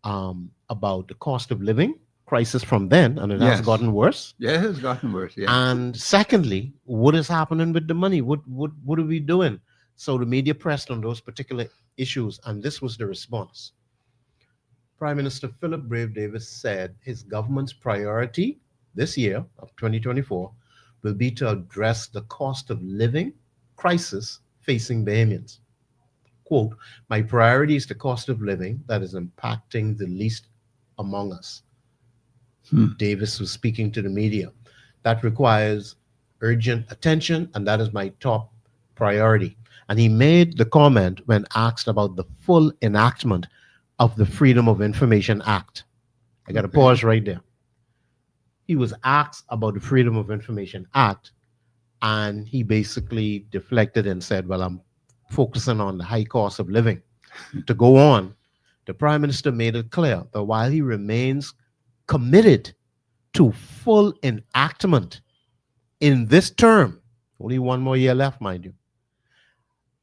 about the cost of living crisis from then, and it has gotten worse. Yeah, it has gotten worse. Yeah. And secondly, what is happening with the money? What are we doing? So the media pressed on those particular issues, and this was the response. Prime Minister Philip Brave Davis said his government's priority this year of 2024 will be to address the cost of living crisis facing Bahamians. Quote, my priority is the cost of living that is impacting the least among us. Davis was speaking to the media. That requires urgent attention, and that is my top priority. And he made the comment when asked about the full enactment of the Freedom of Information Act. I got to pause right there. He was asked about the Freedom of Information Act, and he basically deflected and said, well, I'm focusing on the high cost of living. To go on, the Prime Minister made it clear that while he remains committed to full enactment in this term, only one more year left, mind you,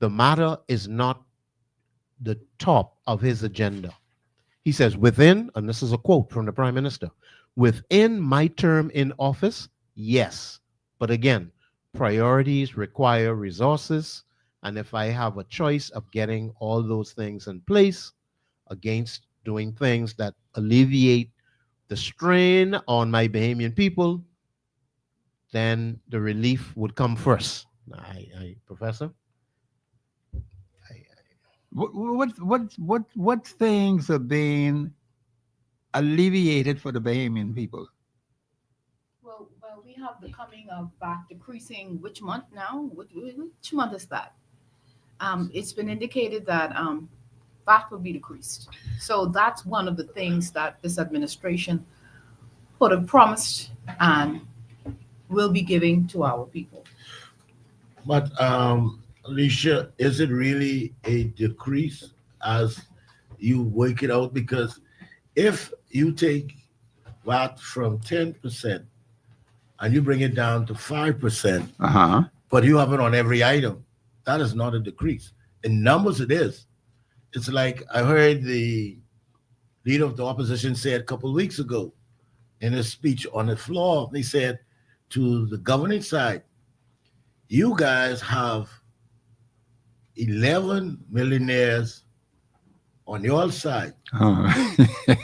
the matter is not the top of his agenda. He says, within, and this is a quote from the Prime Minister, within my term in office, yes. But again, priorities require resources. And if I have a choice of getting all those things in place against doing things that alleviate the strain on my Bahamian people, then the relief would come first. Professor? What things are being alleviated for the Bahamian people? Well, we have the coming of VAT decreasing which month now? Which month is that? It's been indicated that VAT will be decreased. So that's one of the things that this administration put a promised and will be giving to our people. But Alicia, is it really a decrease as you work it out? Because if you take VAT from 10% and you bring it down to 5%, but you have it on every item, that is not a decrease. In numbers, it is. It's like I heard the leader of the opposition say a couple of weeks ago in his speech on the floor. They said to the governing side, you guys have 11 millionaires on your side.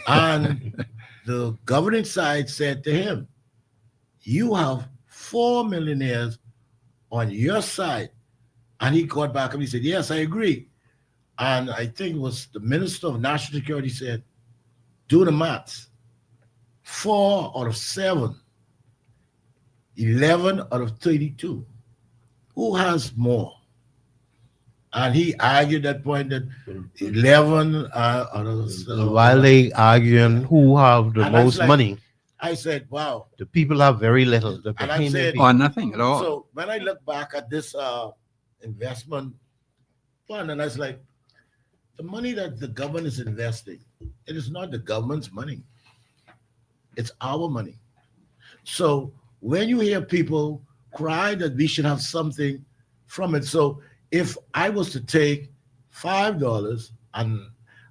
And the governing side said to him, you have 4 millionaires on your side. And he got back and he said, yes, I agree. And I think it was the Minister of National Security said, do the maths. 4 out of 7, 11 out of 32. Who has more? And he argued that point that 11 out of while they arguing who have the most money, I said, wow. the people have very little. The And I said, people. nothing at all. So when I look back at this investment fund, and I was like, the money that the government is investing, it is not the government's money. It's our money. So when you hear people cry that we should have something from it, so if I was to take $5 and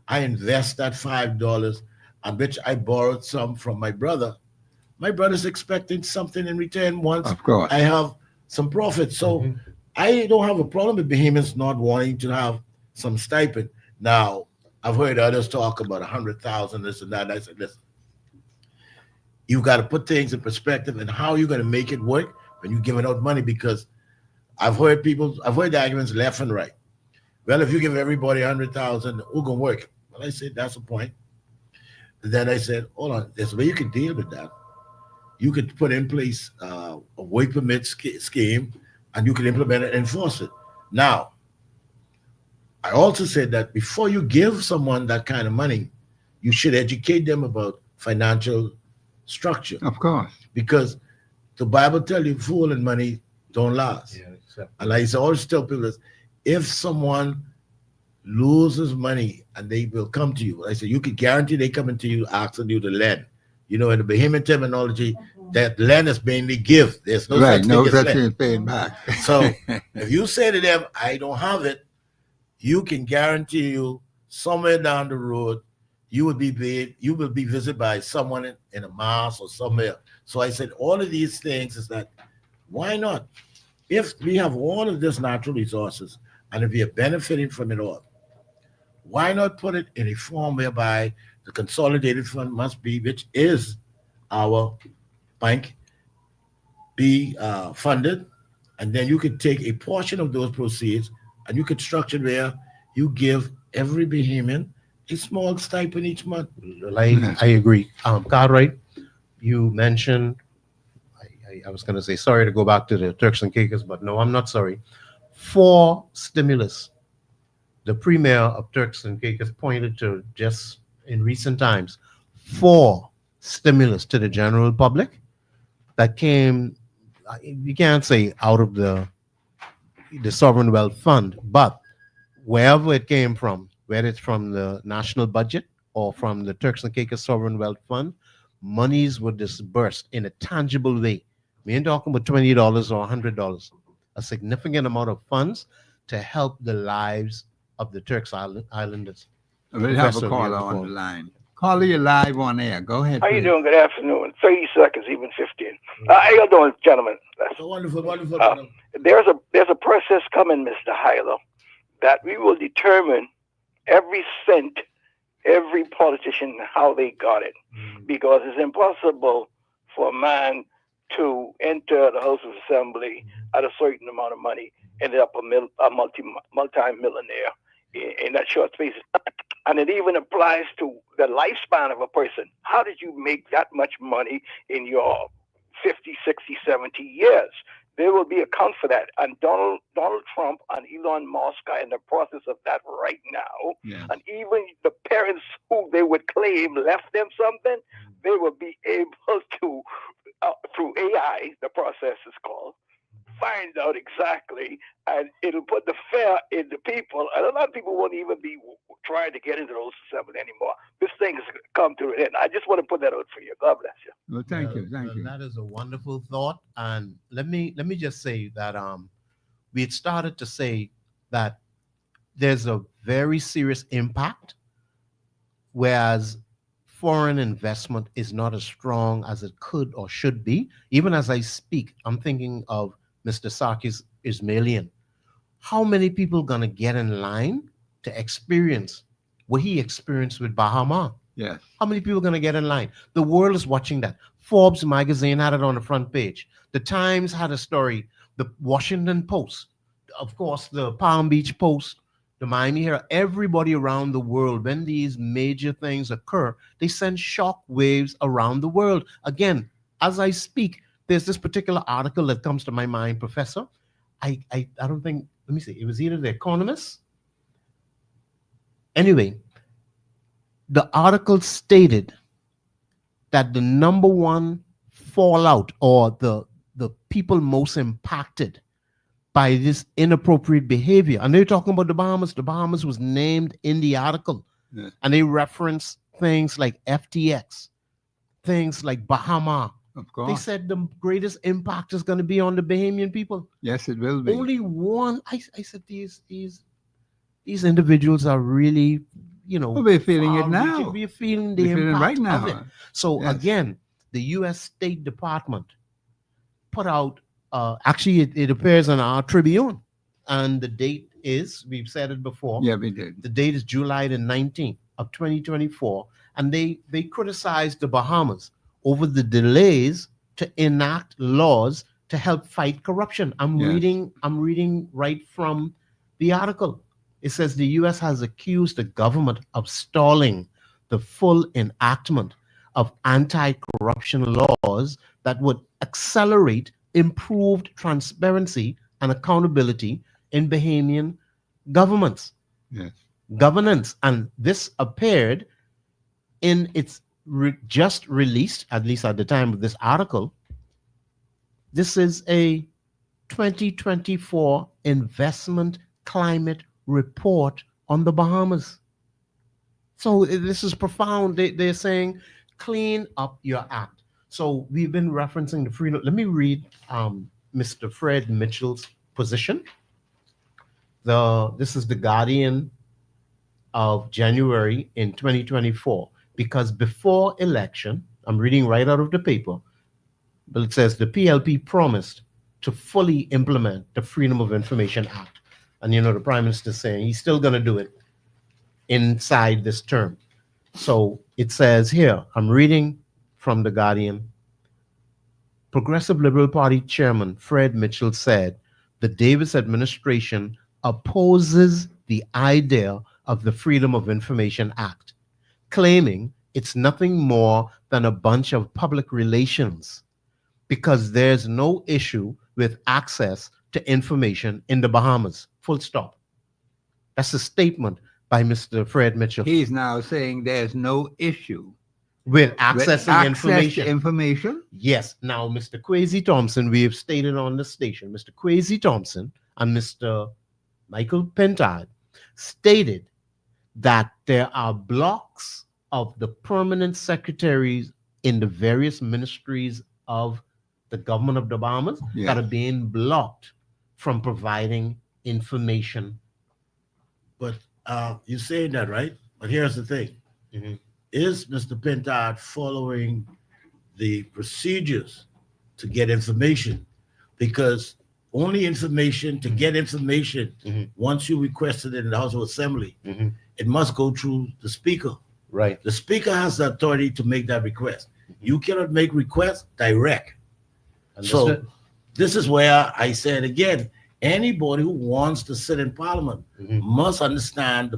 I invest that $5, on which I borrowed some from my brother's expecting something in return once Of course. I have some profit. So I don't have a problem with behemoths not wanting to have some stipend. Now, I've heard others talk about 100,000, this and that. And I said, listen, you got to put things in perspective and how you're going to make it work when you're giving out money, because I've heard the arguments left and right. Well, if you give everybody 100,000, who gonna work? Well, I said, that's the point. And then I said, hold on, there's a way you can deal with that. You could put in place a work permit scheme, and you can implement it and enforce it. Now, I also said that before you give someone that kind of money, you should educate them about financial structure. Of course. Because the Bible tells you fool and money don't last. And I always tell people this, if someone loses money and they will come to you, I say you can guarantee they coming to you asking you to lend. You know, in the Bahamian terminology, that lend is mainly give. There's no Right, such no thing such as thing lend. as paying back. So if you say to them, I don't have it, you can guarantee you somewhere down the road, you will be visited by someone in a mosque or somewhere. So I said, all of these things is that, why not? If we have all of these natural resources and if we are benefiting from it all, why not put it in a form whereby the consolidated fund must be, which is our bank, be funded, and then you could take a portion of those proceeds and you could structure where you give every Bahamian a small stipend each month. I agree. Cartwright, you mentioned, I was going to say, sorry to go back to the Turks and Caicos, but no, I'm not sorry. 4 stimulus. The premier of Turks and Caicos pointed to just in recent times, 4 stimulus to the general public that came, you can't say out of the sovereign wealth fund, but wherever it came from, whether it's from the national budget or from the Turks and Caicos sovereign wealth fund, monies were disbursed in a tangible way. We ain't talking about $20 or $100, a significant amount of funds to help the lives of the Turks Islanders. We'll have a caller on the line. Caller, you're live on air. Go ahead. How you please. doing? Good afternoon. 30 seconds, even 15. How you doing, gentlemen? Wonderful, wonderful. There's a process coming, Mr. Hyler, that we will determine every cent, every politician, how they got it. Because it's impossible for a man to enter the House of Assembly at a certain amount of money, ended up a multi-millionaire in that short space of time. And it even applies to the lifespan of a person. How did you make that much money in your 50, 60, 70 years. There will be account for that. And Donald Trump and Elon Musk are in the process of that right now. Yeah. And even the parents who they would claim left them something, they will be able to, through AI, the process is called, find out exactly, and it'll put the fear in the people. And a lot of people won't even be trying to get into those systems anymore. This thing has come to an end. I just want to put that out for you. God bless you. Well, thank you. That is a wonderful thought. And let me just say that we had started to say that there's a very serious impact, whereas foreign investment is not as strong as it could or should be. Even as I speak, I'm thinking of Mr. Sarkis Ismailian. How many people going to get in line to experience what he experienced with Bahama? Yes. How many people are going to get in line? The world is watching that. Forbes magazine had it on the front page. The Times had a story. The Washington Post, of course, the Palm Beach Post, the Miami Herald, everybody around the world, when these major things occur, they send shock waves around the world. Again, as I speak, there's this particular article that comes to my mind, Professor. I don't think, let me see, it was either The Economist. Anyway, the article stated that the number one fallout, or the people most impacted by this inappropriate behavior, and they're talking about the Bahamas was named in the article. Yes. And they reference things like FTX, things like Bahama. Of course. They said the greatest impact is going to be on the Bahamian people. Yes, it will be. Only one. I said these individuals are really, we're feeling it now. We're feeling the We're feeling it impact right now. of it. So Yes. again, the U.S. State Department put out. Actually, it appears in our Tribune, and the date is, we've said it before. Yeah, we did. The date is July the 19th of 2024, and they criticized the Bahamas over the delays to enact laws to help fight corruption. I'm Yes. reading right from the article. It says the U.S. has accused the government of stalling the full enactment of anti-corruption laws that would accelerate improved transparency and accountability in Bahamian governance. Yes. Governance. And this appeared in its just released, at least at the time of this article. This is a 2024 investment climate report on the Bahamas. So this is profound. They're saying, clean up your act. So we've been referencing the freedom. Let me read Mr. Fred Mitchell's position. This is the Guardian of January in 2024. Because before election, I'm reading right out of the paper, but it says the PLP promised to fully implement the Freedom of Information Act. And the Prime Minister is saying he's still going to do it inside this term. So it says here, I'm reading from the Guardian. Progressive Liberal Party Chairman Fred Mitchell said the Davis administration opposes the idea of the Freedom of Information Act, claiming it's nothing more than a bunch of public relations because there's no issue with access to information in the Bahamas. Full stop. That's a statement by Mr. Fred Mitchell. He's now saying there's no issue with accessing to information. Yes. Now, Mr. Kwesi Thompson, we have stated on the station, Mr. Kwesi Thompson and Mr. Michael Pentard stated that there are blocks of the permanent secretaries in the various ministries of the government of the Bahamas that are being blocked from providing information. But you're saying that, right? But here's the thing. Mm-hmm. Is Mr. Pentard following the procedures to get information? Because only information, to get information, once you request it in the House of Assembly, it must go through the Speaker. Right. The Speaker has the authority to make that request. You cannot make requests direct. So this is where I said again, anybody who wants to sit in Parliament must understand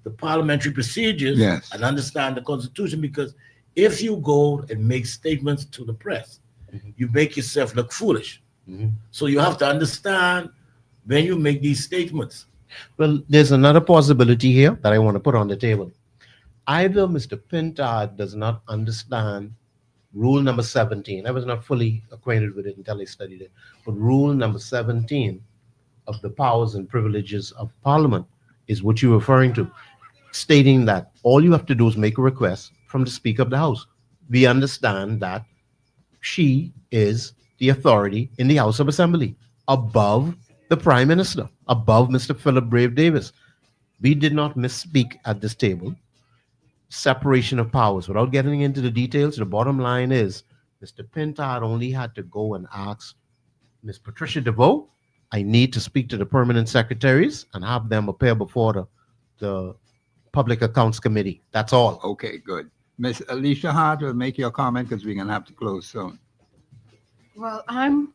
the parliamentary procedures and understand the Constitution, because if you go and make statements to the press, you make yourself look foolish. So you have to understand when you make these statements. Well, there's another possibility here that I want to put on the table. Either Mr. Pintard does not understand rule number 17. I was not fully acquainted with it until I studied it. But rule number 17 of the powers and privileges of Parliament is what you're referring to, stating that all you have to do is make a request from the Speaker of the House. We understand that she is the authority in the House of Assembly, above the Prime Minister, above Mr. Philip Brave Davis. We did not misspeak at this table. Separation of powers. Without getting into the details, the bottom line is Mr. Pintard only had to go and ask Ms. Patricia DeVoe, I need to speak to the permanent secretaries and have them appear before the Public Accounts Committee. That's all. Okay, good. Miss Alicia Hart will make your comment because we're going to have to close soon. Well, I'm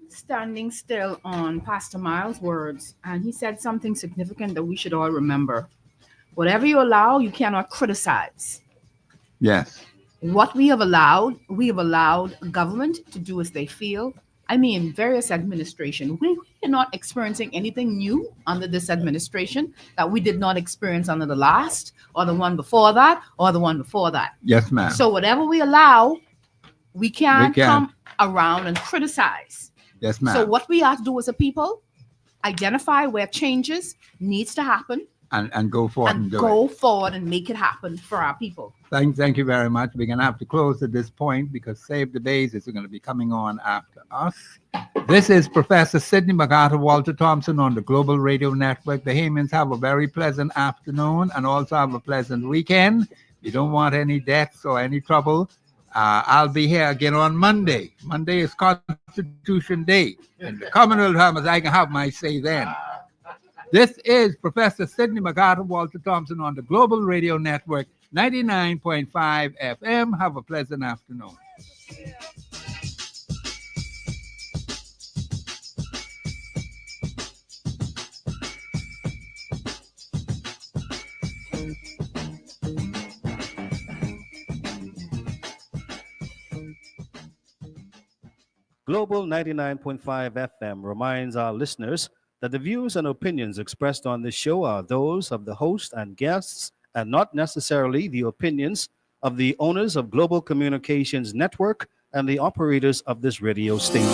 standing still on Pastor Miles' words, and he said something significant that we should all remember. Whatever you allow, you cannot criticize. Yes. What we have allowed government to do as they feel. I mean, various administration. We are not experiencing anything new under this administration that we did not experience under the last, or the one before that, or the one before that. Yes, ma'am. So whatever we allow, we can't come around and criticize. Yes, ma'am. So what we have to do as a people, identify where changes needs to happen, and go forward and do go it. forward and make it happen for our people. Thank you very much. We're going to have to close at this point because Save the Bays is going to be coming on after us. This is Professor Sidney MacArthur, Walter Thompson on the Global Radio Network. The Haymans have a very pleasant afternoon and also have a pleasant weekend. You don't want any deaths or any trouble. I'll be here again on Monday. Monday is Constitution Day. And the Commonwealth Hammers, I can have my say then. This is Professor Sidney MacArthur, Walter Thompson on the Global Radio Network, 99.5 FM. Have a pleasant afternoon. Global 99.5 FM reminds our listeners that the views and opinions expressed on this show are those of the host and guests and not necessarily the opinions of the owners of Global Communications Network and the operators of this radio station.